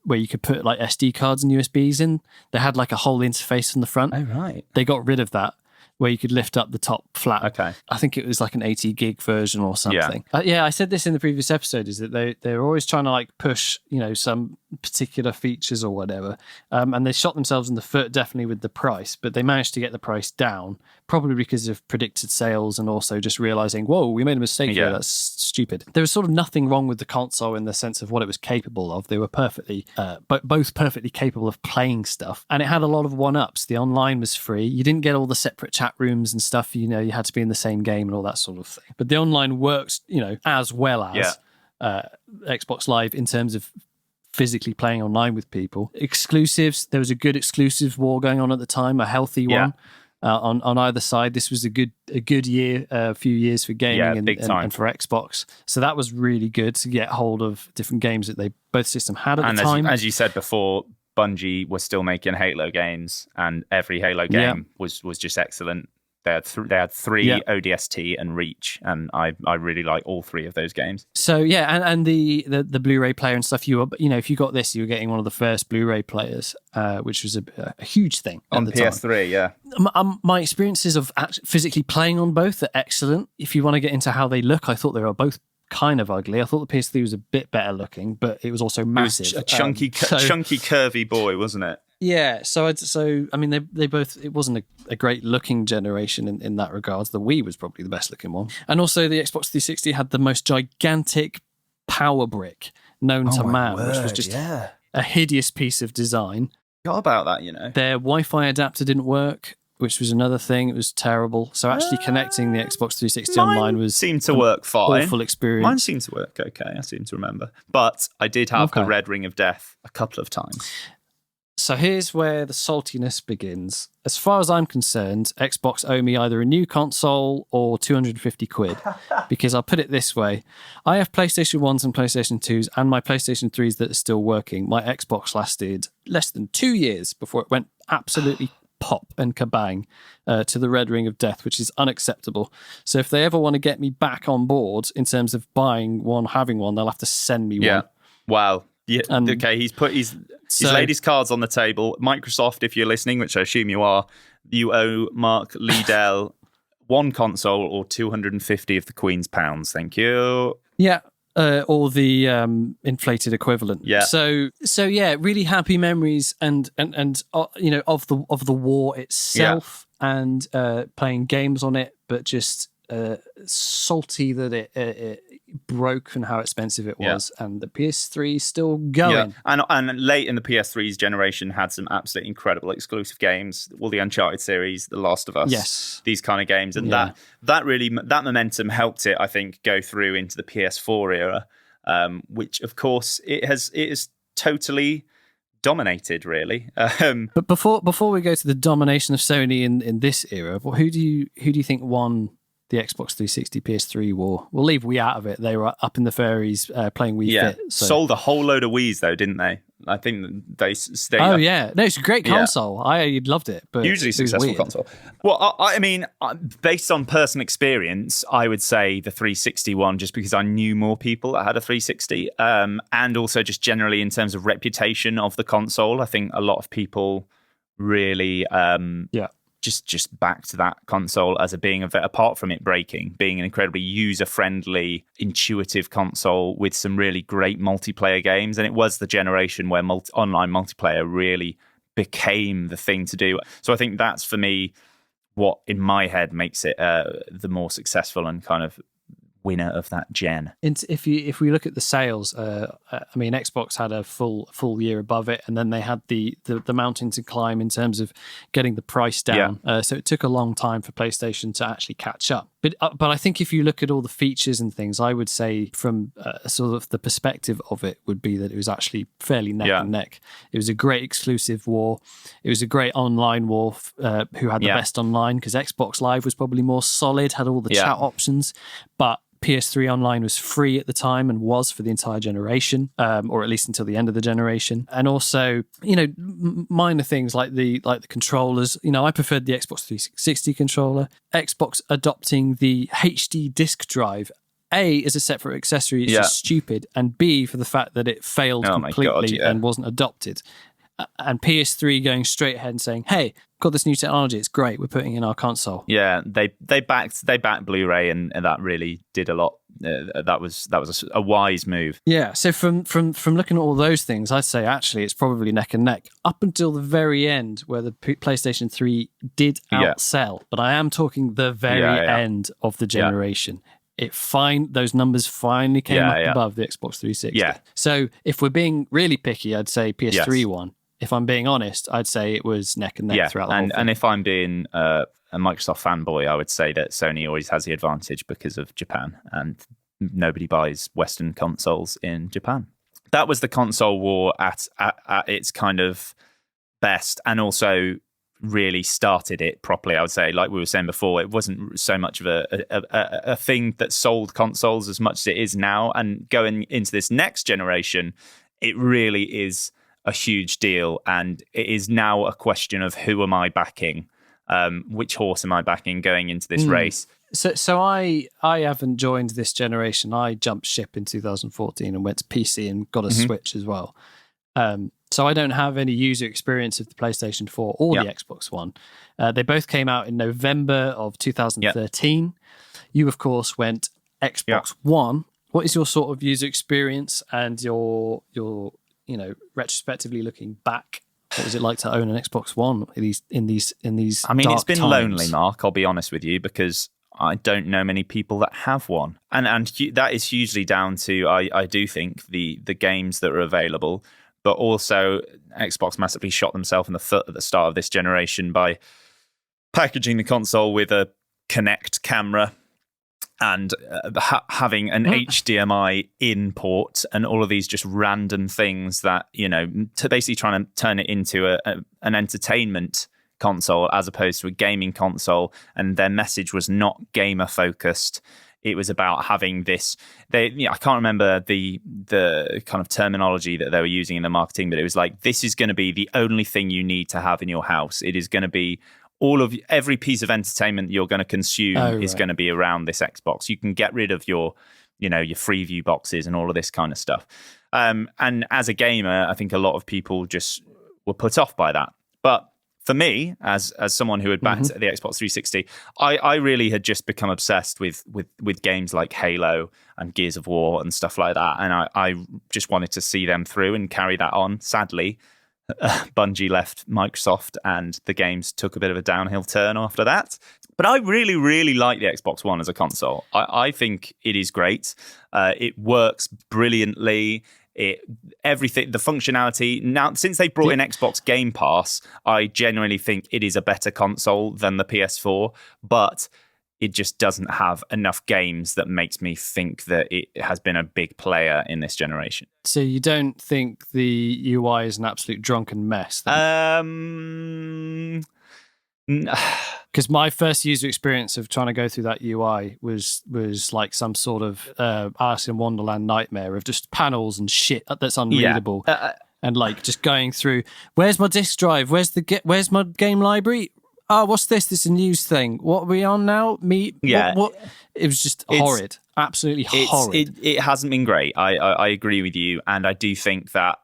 Speaker 2: where you could put like SD cards and USBs in. They had like a whole interface on the front.
Speaker 1: Oh, right.
Speaker 2: They got rid of that, where you could lift up the top flap.
Speaker 1: Okay.
Speaker 2: I think it was like an 80 gig version or something. I said this in the previous episode, is that they're always trying to like push, some particular features or whatever. And they shot themselves in the foot definitely with the price, but they managed to get the price down, probably because of predicted sales and also just realizing, whoa, we made a mistake here. That's stupid. There was sort of nothing wrong with the console in the sense of what it was capable of. They were both perfectly capable of playing stuff. And it had a lot of one-ups. The online was free. You didn't get all the separate chat rooms and stuff. You had to be in the same game and all that sort of thing. But the online works, as well as Xbox Live in terms of physically playing online with people. Exclusives, there was a good exclusives war going on at the time, a healthy one. On either side, this was a good year, a few years for gaming and for Xbox. So that was really good to get hold of different games that both systems had at the time.
Speaker 1: As you said before, Bungie was still making Halo games, and every Halo game was just excellent. They had three ODST and Reach, and I really like all three of those games.
Speaker 2: So and the Blu-ray player and stuff. If you got this, you were getting one of the first Blu-ray players, which was a huge thing
Speaker 1: on
Speaker 2: the
Speaker 1: PS3.
Speaker 2: Time. My experiences of physically playing on both are excellent. If you want to get into how they look, I thought they were both kind of ugly. I thought the PS3 was a bit better looking, but it was also massive.
Speaker 1: It was a chunky, curvy boy, wasn't it?
Speaker 2: Yeah, I mean, they both. It wasn't a great looking generation in that regards. The Wii was probably the best looking one, and also the Xbox 360 had the most gigantic power brick known to man, which was just a hideous piece of design.
Speaker 1: Forgot about that,
Speaker 2: Their Wi-Fi adapter didn't work, which was another thing. It was terrible. So actually connecting the Xbox 360 online
Speaker 1: seemed to work fine.
Speaker 2: Awful experience.
Speaker 1: Mine seemed to work okay. I seem to remember, but I did have the Red Ring of Death a couple of times.
Speaker 2: So here's where the saltiness begins. As far as I'm concerned, Xbox owe me either a new console or 250 quid. Because I'll put it this way. I have PlayStation 1s and PlayStation 2s and my PlayStation 3s that are still working. My Xbox lasted less than 2 years before it went absolutely pop and kabang to the Red Ring of Death, which is unacceptable. So if they ever want to get me back on board in terms of buying one, having one, they'll have to send me one.
Speaker 1: Wow. Yeah, okay, he's laid his cards on the table. Microsoft, if you're listening, which I assume you are, you owe Mark Liddell one console or 250 of the Queen's pounds. Thank you.
Speaker 2: Yeah, or the inflated equivalent.
Speaker 1: Yeah.
Speaker 2: So really happy memories and of the war itself and playing games on it, but just salty that it broke and how expensive it was, and the PS3 is still going.
Speaker 1: And late in the PS3's generation had some absolutely incredible exclusive games, all the Uncharted series, The Last of Us, these kind of games, and that momentum helped it, I think, go through into the PS4 era, which of course it is totally dominated, really.
Speaker 2: But before we go to the domination of Sony in this era, who do you think won the Xbox 360 PS3 war? We'll leave Wii out of it. They were up in the fairies playing Wii Fit. So.
Speaker 1: Sold a whole load of Wiis though, didn't they? I think they
Speaker 2: no, it's a great console. I loved it, but
Speaker 1: hugely successful console. Well, I mean, based on personal experience, I would say the 360 one, just because I knew more people that had a 360, and also just generally in terms of reputation of the console, I think a lot of people really just backed that console as being apart from it breaking, being an incredibly user-friendly, intuitive console with some really great multiplayer games. And it was the generation where online multiplayer really became the thing to do. So I think that's, for me, what in my head makes it the more successful and kind of winner of that gen.
Speaker 2: If we look at the sales, I mean, Xbox had a full year above it, and then they had the mountain to climb in terms of getting the price down. So it took a long time for PlayStation to actually catch up. But I think if you look at all the features and things, I would say from sort of the perspective of it would be that it was actually fairly neck and neck. It was a great exclusive war. It was a great online war. Who had the best online? Because Xbox Live was probably more solid, had all the chat options, but PS3 Online was free at the time and was for the entire generation, or at least until the end of the generation. And also, minor things like the controllers. I preferred the Xbox 360 controller. Xbox adopting the HD disk drive, A, as a separate accessory, is just stupid, and B, for the fact that it failed completely and wasn't adopted. And PS3 going straight ahead and saying, "Hey, got this new technology. It's great. We're putting it in our console."
Speaker 1: Yeah, they backed Blu-ray, and that really did a lot. That was a wise move.
Speaker 2: Yeah. So from looking at all those things, I'd say actually it's probably neck and neck up until the very end, where the PlayStation 3 did outsell. But I am talking the very end of the generation. Those numbers finally came up above the Xbox 360. Yeah. So if we're being really picky, I'd say PS3 won. If I'm being honest, I'd say it was neck and neck throughout the whole thing.
Speaker 1: And if I'm being a Microsoft fanboy, I would say that Sony always has the advantage because of Japan, and nobody buys Western consoles in Japan. That was the console war at its kind of best, and also really started it properly. I would say, like we were saying before, it wasn't so much of a thing that sold consoles as much as it is now. And going into this next generation, it really is a huge deal, and it is now a question of who am I backing, which horse am I backing going into this race.
Speaker 2: So I haven't joined this generation. I jumped ship in 2014 and went to PC and got a Switch as well. So I don't have any user experience of the PlayStation 4 or the Xbox One. They both came out in November of 2013. You, of course, went Xbox One. What is your sort of user experience and your retrospectively looking back? What was it like to own an Xbox One in these? I mean,
Speaker 1: it's been
Speaker 2: times?
Speaker 1: Lonely, Mark. I'll be honest with you, because I don't know many people that have one, and that is hugely down to I do think the games that are available, but also Xbox massively shot themselves in the foot at the start of this generation by packaging the console with a Kinect camera and having an HDMI in port and all of these just random things that, to basically trying to turn it into an entertainment console as opposed to a gaming console. And their message was not gamer focused. It was about having this. I can't remember the kind of terminology that they were using in the marketing, but it was like, this is going to be the only thing you need to have in your house. It is going to be every piece of entertainment you're going to consume is going to be around this Xbox. You can get rid of your Freeview boxes and all of this kind of stuff. And as a gamer, I think a lot of people just were put off by that. But for me, as someone who had backed the Xbox 360, I really had just become obsessed with games like Halo and Gears of War and stuff like that. And I just wanted to see them through and carry that on. Sadly, Bungie left Microsoft and the games took a bit of a downhill turn after that. But I really, really like the Xbox One as a console. I think it is great. It works brilliantly. Everything, the functionality. Now, since they brought in Xbox Game Pass, I genuinely think it is a better console than the PS4, but it just doesn't have enough games that makes me think that it has been a big player in this generation.
Speaker 2: So you don't think the UI is an absolute drunken mess? Because my first user experience of trying to go through that UI was like some sort of Alice in Wonderland nightmare of just panels and shit that's unreadable. And like just going through, where's my disk drive? Where's my game library? Oh, what's this? This is a news thing. What are we on now? What? It was just horrid. Absolutely horrid.
Speaker 1: It hasn't been great. I agree with you. And I do think that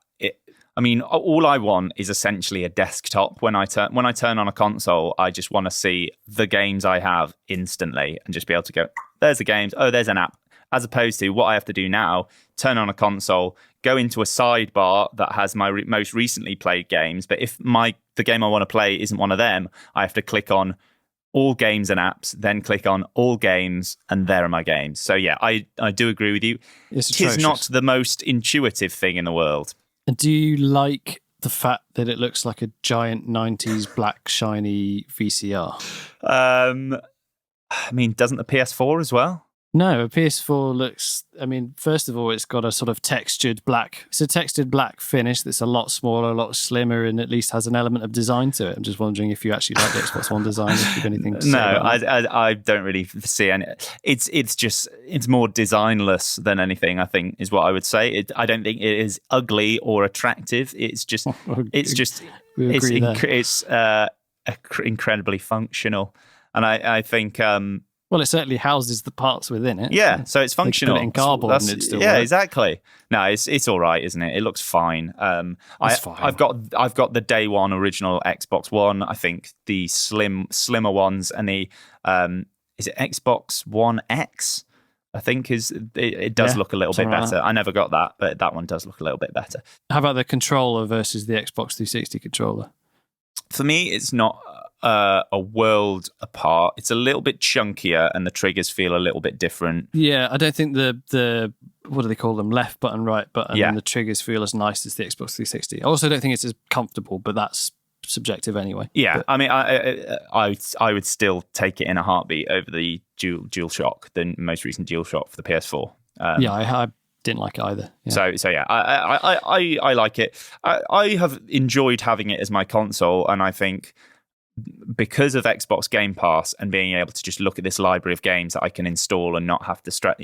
Speaker 1: all I want is essentially a desktop. When I turn on a console, I just want to see the games I have instantly and just be able to go, there's the games. Oh, there's an app. As opposed to what I have to do now, turn on a console, go into a sidebar that has my most recently played games. But if the game I want to play isn't one of them, I have to click on all games and apps, then click on all games, and there are my games. So yeah, I do agree with you. It is not the most intuitive thing in the world.
Speaker 2: And do you like the fact that it looks like a giant 90s black shiny VCR?
Speaker 1: I mean, doesn't the PS4 as well?
Speaker 2: No, a PS4 looks, I mean, first of all, it's got a sort of textured black, it's a textured black finish that's a lot smaller, a lot slimmer, and at least has an element of design to it. I'm just wondering if you actually like the Xbox One design, if you've anything to say about that.
Speaker 1: I don't really see any. It's more designless than anything, I think, is what I would say. I don't think it is ugly or attractive. It's just, it's incredibly functional. And I think...
Speaker 2: well, it certainly houses the parts within it.
Speaker 1: Yeah, so it's functional.
Speaker 2: Put it in cardboard and it still works.
Speaker 1: Exactly. No, it's all right, isn't it? It looks fine.
Speaker 2: It's fine.
Speaker 1: I've got the day one original Xbox One. I think the slimmer ones and the is it Xbox One X? I think it does look a little bit better. I never got that, but that one does look a little bit better.
Speaker 2: How about the controller versus the Xbox 360 controller?
Speaker 1: For me, it's not a world apart. It's a little bit chunkier and the triggers feel a little bit different.
Speaker 2: Yeah, I don't think the what do they call them? Left button, right button, and the triggers feel as nice as the Xbox 360. I also don't think it's as comfortable, but that's subjective anyway.
Speaker 1: Yeah,
Speaker 2: but,
Speaker 1: I mean, I would still take it in a heartbeat over the DualShock, the most recent DualShock for the PS4.
Speaker 2: I didn't like it either. Yeah.
Speaker 1: So yeah, I like it. I have enjoyed having it as my console, and I think because of Xbox Game Pass and being able to just look at this library of games that I can install and not have to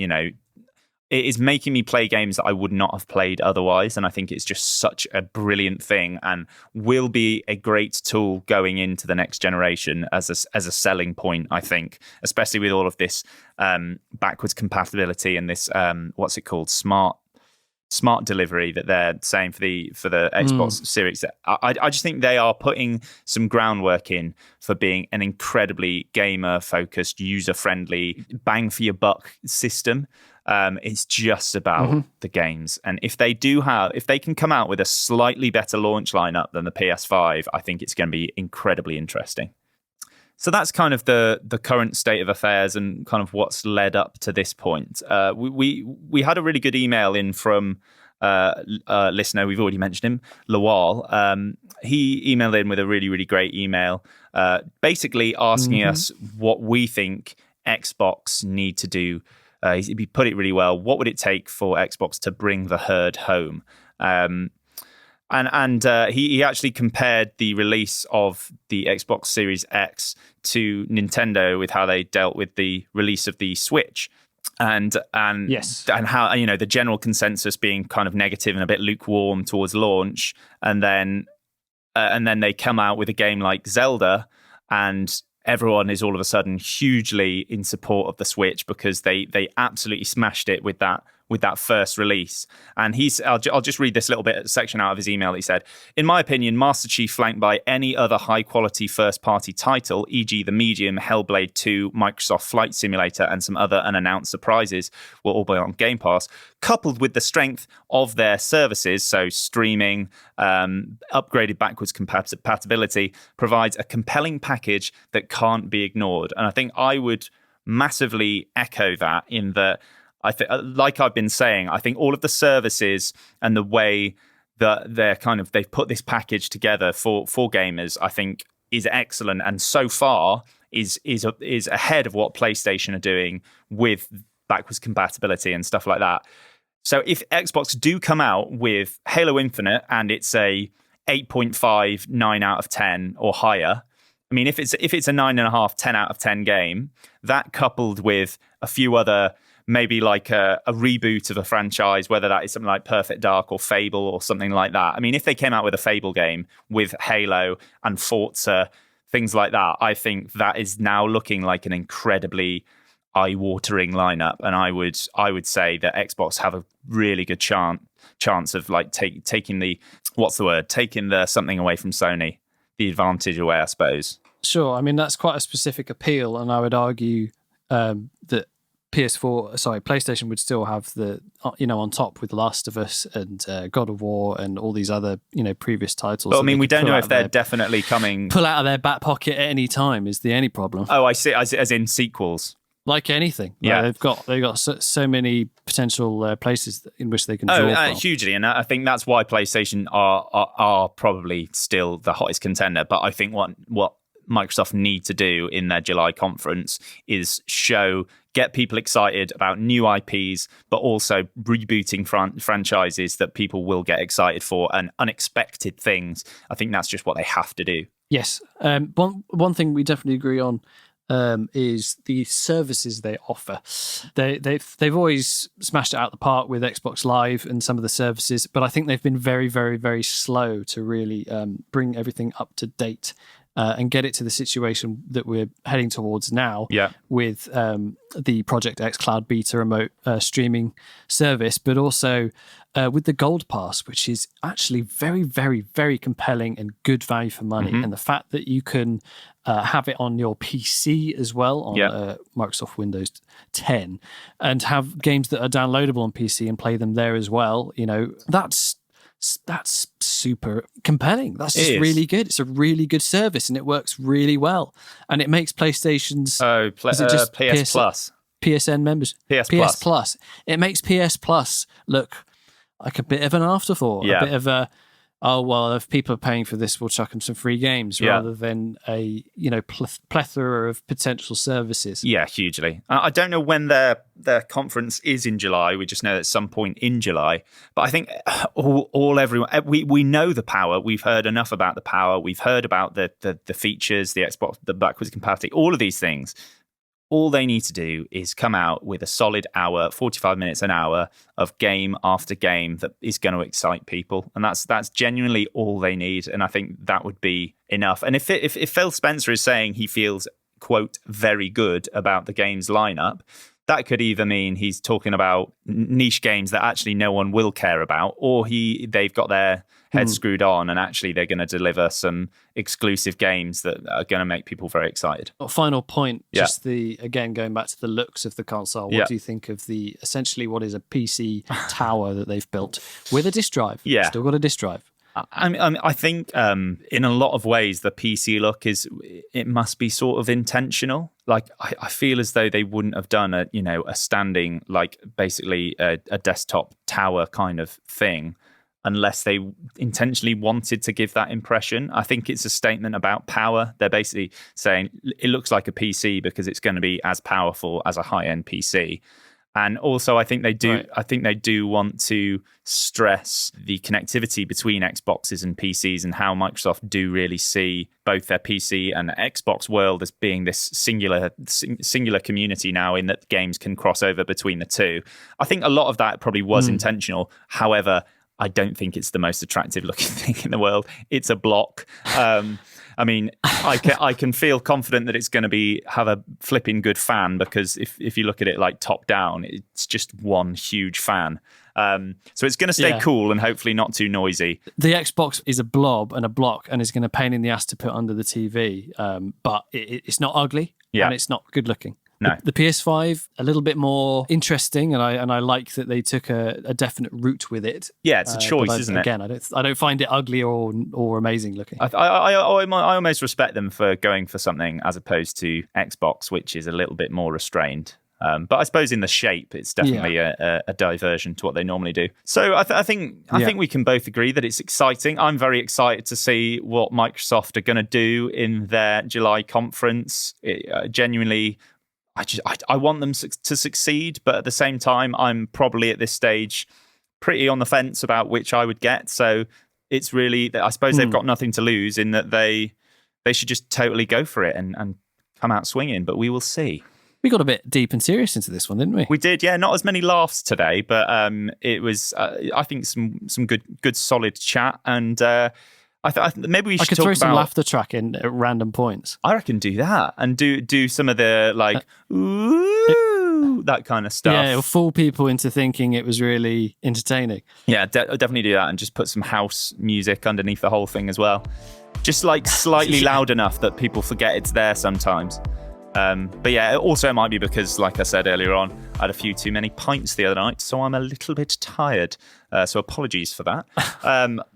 Speaker 1: it is making me play games that I would not have played otherwise. And I think it's just such a brilliant thing and will be a great tool going into the next generation as a selling point, I think, especially with all of this backwards compatibility and this, what's it called? Smart delivery that they're saying for the Xbox Series. I just think they are putting some groundwork in for being an incredibly gamer-focused, user-friendly, bang-for-your-buck system. It's just about the games. And if they can come out with a slightly better launch lineup than the PS5, I think it's going to be incredibly interesting. So that's kind of the current state of affairs and kind of what's led up to this point. We had a really good email in from a listener. We've already mentioned him, Lawal. He emailed in with a really, really great email, basically asking us what we think Xbox need to do. He put it really well. What would it take for Xbox to bring the herd home? And he actually compared the release of the Xbox Series X to Nintendo with how they dealt with the release of the Switch, and how the general consensus being kind of negative and a bit lukewarm towards launch, and then they come out with a game like Zelda, and everyone is all of a sudden hugely in support of the Switch because they absolutely smashed it with that first release. And I'll just read this little bit section out of his email. He said, "In my opinion, Master Chief flanked by any other high-quality first-party title, e.g. The Medium, Hellblade 2, Microsoft Flight Simulator, and some other unannounced surprises, will all be on Game Pass, coupled with the strength of their services, so streaming, upgraded backwards compatibility, provides a compelling package that can't be ignored." And I think I would massively echo that in that I think, like I've been saying, I think all of the services and the way that they've put this package together for gamers, I think is excellent, and so far is ahead of what PlayStation are doing with backwards compatibility and stuff like that. So if Xbox do come out with Halo Infinite and it's a 8.5, 9 out of 10 or higher, I mean, if it's a 9.5, 10 out of 10 game, that coupled with a few other, maybe like a reboot of a franchise, whether that is something like Perfect Dark or Fable or something like that. I mean, if they came out with a Fable game with Halo and Forza, things like that, I think that is now looking like an incredibly eye-watering lineup. And I would say that Xbox have a really good chance of like taking the something away from Sony, the advantage away, I suppose.
Speaker 2: Sure. I mean, that's quite a specific appeal, and I would argue that PlayStation would still have the, on top with Last of Us and God of War and all these other, previous titles.
Speaker 1: But I mean, we don't know if they're definitely coming.
Speaker 2: Pull out of their back pocket at any time is the only problem.
Speaker 1: Oh, I see. As in sequels.
Speaker 2: Like anything.
Speaker 1: Yeah.
Speaker 2: They've got so many potential places in which they can draw from.
Speaker 1: Hugely. And I think that's why PlayStation are probably still the hottest contender. But I think what Microsoft need to do in their July conference is get people excited about new IPs, but also rebooting franchises that people will get excited for and unexpected things. I think that's just what they have to do.
Speaker 2: Yes. One thing we definitely agree on is the services they offer. They've always smashed it out the park with Xbox Live and some of the services, but I think they've been very, very, very slow to really bring everything up to date. And get it to the situation that we're heading towards now with the Project X Cloud Beta remote streaming service, but also with the Gold Pass, which is actually very, very, very compelling and good value for money. Mm-hmm. And the fact that you can have it on your PC as well, on Microsoft Windows 10, and have games that are downloadable on PC and play them there as well, that's super compelling. That's just really good. It's a really good service and it works really well. And it makes PlayStation's
Speaker 1: PS Plus.
Speaker 2: PSN members. PS Plus. It makes PS Plus look like a bit of an afterthought, a bit of a, if people are paying for this, we'll chuck them some free games rather than a plethora of potential services.
Speaker 1: Yeah, hugely. I don't know when their conference is in July. We just know at some point in July. But I think everyone we know the power. We've heard enough about the power. We've heard about the features, the Xbox, the backwards compatibility, all of these things. All they need to do is come out with a solid hour, 45 minutes, an hour of game after game that is going to excite people. And that's genuinely all they need. And I think that would be enough. And if Phil Spencer is saying he feels, quote, very good about the game's lineup, that could either mean he's talking about niche games that actually no one will care about, or they've got their head screwed on and actually they're going to deliver some exclusive games that are going to make people very excited.
Speaker 2: Final point, just going back to the looks of the console. What do you think of the essentially what is a PC tower that they've built with a disk drive?
Speaker 1: Yeah.
Speaker 2: Still got a disk drive.
Speaker 1: I think in a lot of ways the PC look it must be sort of intentional. Like I feel as though they wouldn't have done a standing, like basically a desktop tower kind of thing unless they intentionally wanted to give that impression. I think it's a statement about power. They're basically saying it looks like a PC because it's going to be as powerful as a high-end PC. And also, I think they do. Right. I think they do want to stress the connectivity between Xboxes and PCs, and how Microsoft do really see both their PC and Xbox world as being this singular community now, in that games can cross over between the two. I think a lot of that probably was intentional. However, I don't think it's the most attractive looking thing in the world. It's a block. I mean, I can feel confident that it's going to have a flipping good fan, because if you look at it like top down, it's just one huge fan. So it's going to stay cool and hopefully not too noisy.
Speaker 2: The Xbox is a blob and a block and is going to pain in the ass to put under the TV, but it's not ugly and it's not good looking.
Speaker 1: No.
Speaker 2: The PS5, a little bit more interesting, and I like that they took a definite route with it.
Speaker 1: Yeah, it's a choice, isn't it?
Speaker 2: Again, I don't find it ugly or amazing looking.
Speaker 1: I almost respect them for going for something as opposed to Xbox, which is a little bit more restrained. But I suppose in the shape, it's definitely a diversion to what they normally do. So I think we can both agree that it's exciting. I'm very excited to see what Microsoft are going to do in their July conference. Genuinely, I want them to succeed, but at the same time, I'm probably at this stage pretty on the fence about which I would get. So it's really, I suppose they've got nothing to lose, in that they should just totally go for it and come out swinging, but we will see.
Speaker 2: We got a bit deep and serious into this one, didn't we?
Speaker 1: We did, yeah. Not as many laughs today, but it was, I think, some good solid chat. And maybe we should
Speaker 2: could throw some laughter track in at random points.
Speaker 1: I reckon do that, and do some of the ooh, that kind of stuff.
Speaker 2: Yeah, it'll fool people into thinking it was really entertaining.
Speaker 1: Yeah, definitely do that, and just put some house music underneath the whole thing as well. Just like slightly loud enough that people forget it's there sometimes. But yeah, also it might be because, like I said earlier on, I had a few too many pints the other night, so I'm a little bit tired. So apologies for that.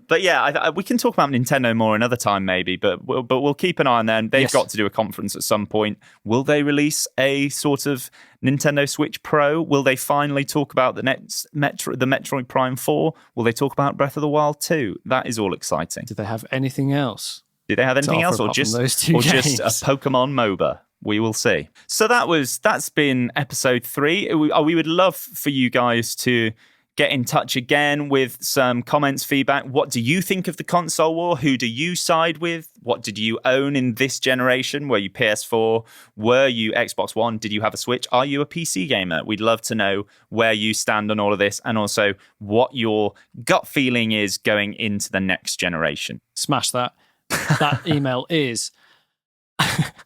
Speaker 1: But yeah, we can talk about Nintendo more another time maybe, but we'll keep an eye on them. They've got to do a conference at some point. Will they release a sort of Nintendo Switch Pro? Will they finally talk about the next the Metroid Prime 4? Will they talk about Breath of the Wild 2? That is all exciting.
Speaker 2: Do they have anything else?
Speaker 1: Do they have anything else, or just a Pokemon MOBA? We will see. So that's been episode 3. We would love for you guys to get in touch again with some comments, feedback. What do you think of the console war? Who do you side with? What did you own in this generation? Were you PS4? Were you Xbox One? Did you have a Switch? Are you a PC gamer? We'd love to know where you stand on all of this, and also what your gut feeling is going into the next generation.
Speaker 2: Smash that. That email is...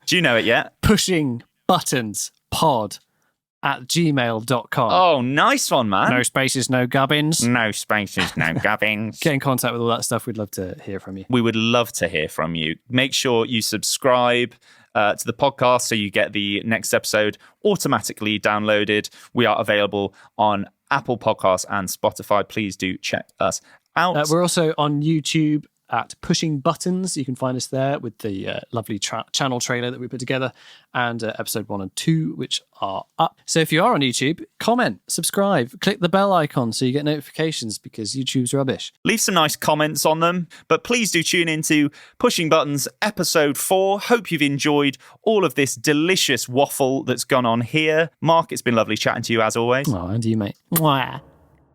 Speaker 1: Do you know it yet?
Speaker 2: pushingbuttonspod@gmail.com.
Speaker 1: Oh, nice one, man.
Speaker 2: No spaces, no gubbins.
Speaker 1: No spaces, no gubbins.
Speaker 2: Get in contact with all that stuff. We'd love to hear from you.
Speaker 1: We would love to hear from you. Make sure you subscribe to the podcast so you get the next episode automatically downloaded. We are available on Apple Podcasts and Spotify. Please do check us out.
Speaker 2: We're also on YouTube at Pushing Buttons. You can find us there with the lovely channel trailer that we put together, and episode 1 and 2, which are up. So if you are on YouTube, comment, subscribe, click the bell icon so you get notifications, because YouTube's rubbish.
Speaker 1: Leave some nice comments on them, but please do tune into Pushing Buttons episode 4. Hope you've enjoyed all of this delicious waffle that's gone on here. Mark, it's been lovely chatting to you as always.
Speaker 2: Oh, and you, mate. Mwah.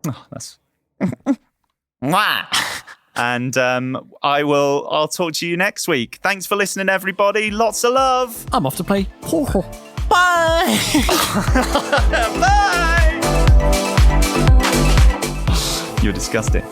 Speaker 1: Oh, that's... Mwah. And I'll talk to you next week. Thanks for listening, everybody. Lots of love.
Speaker 2: I'm off to play.
Speaker 1: Bye. Bye. You're disgusting.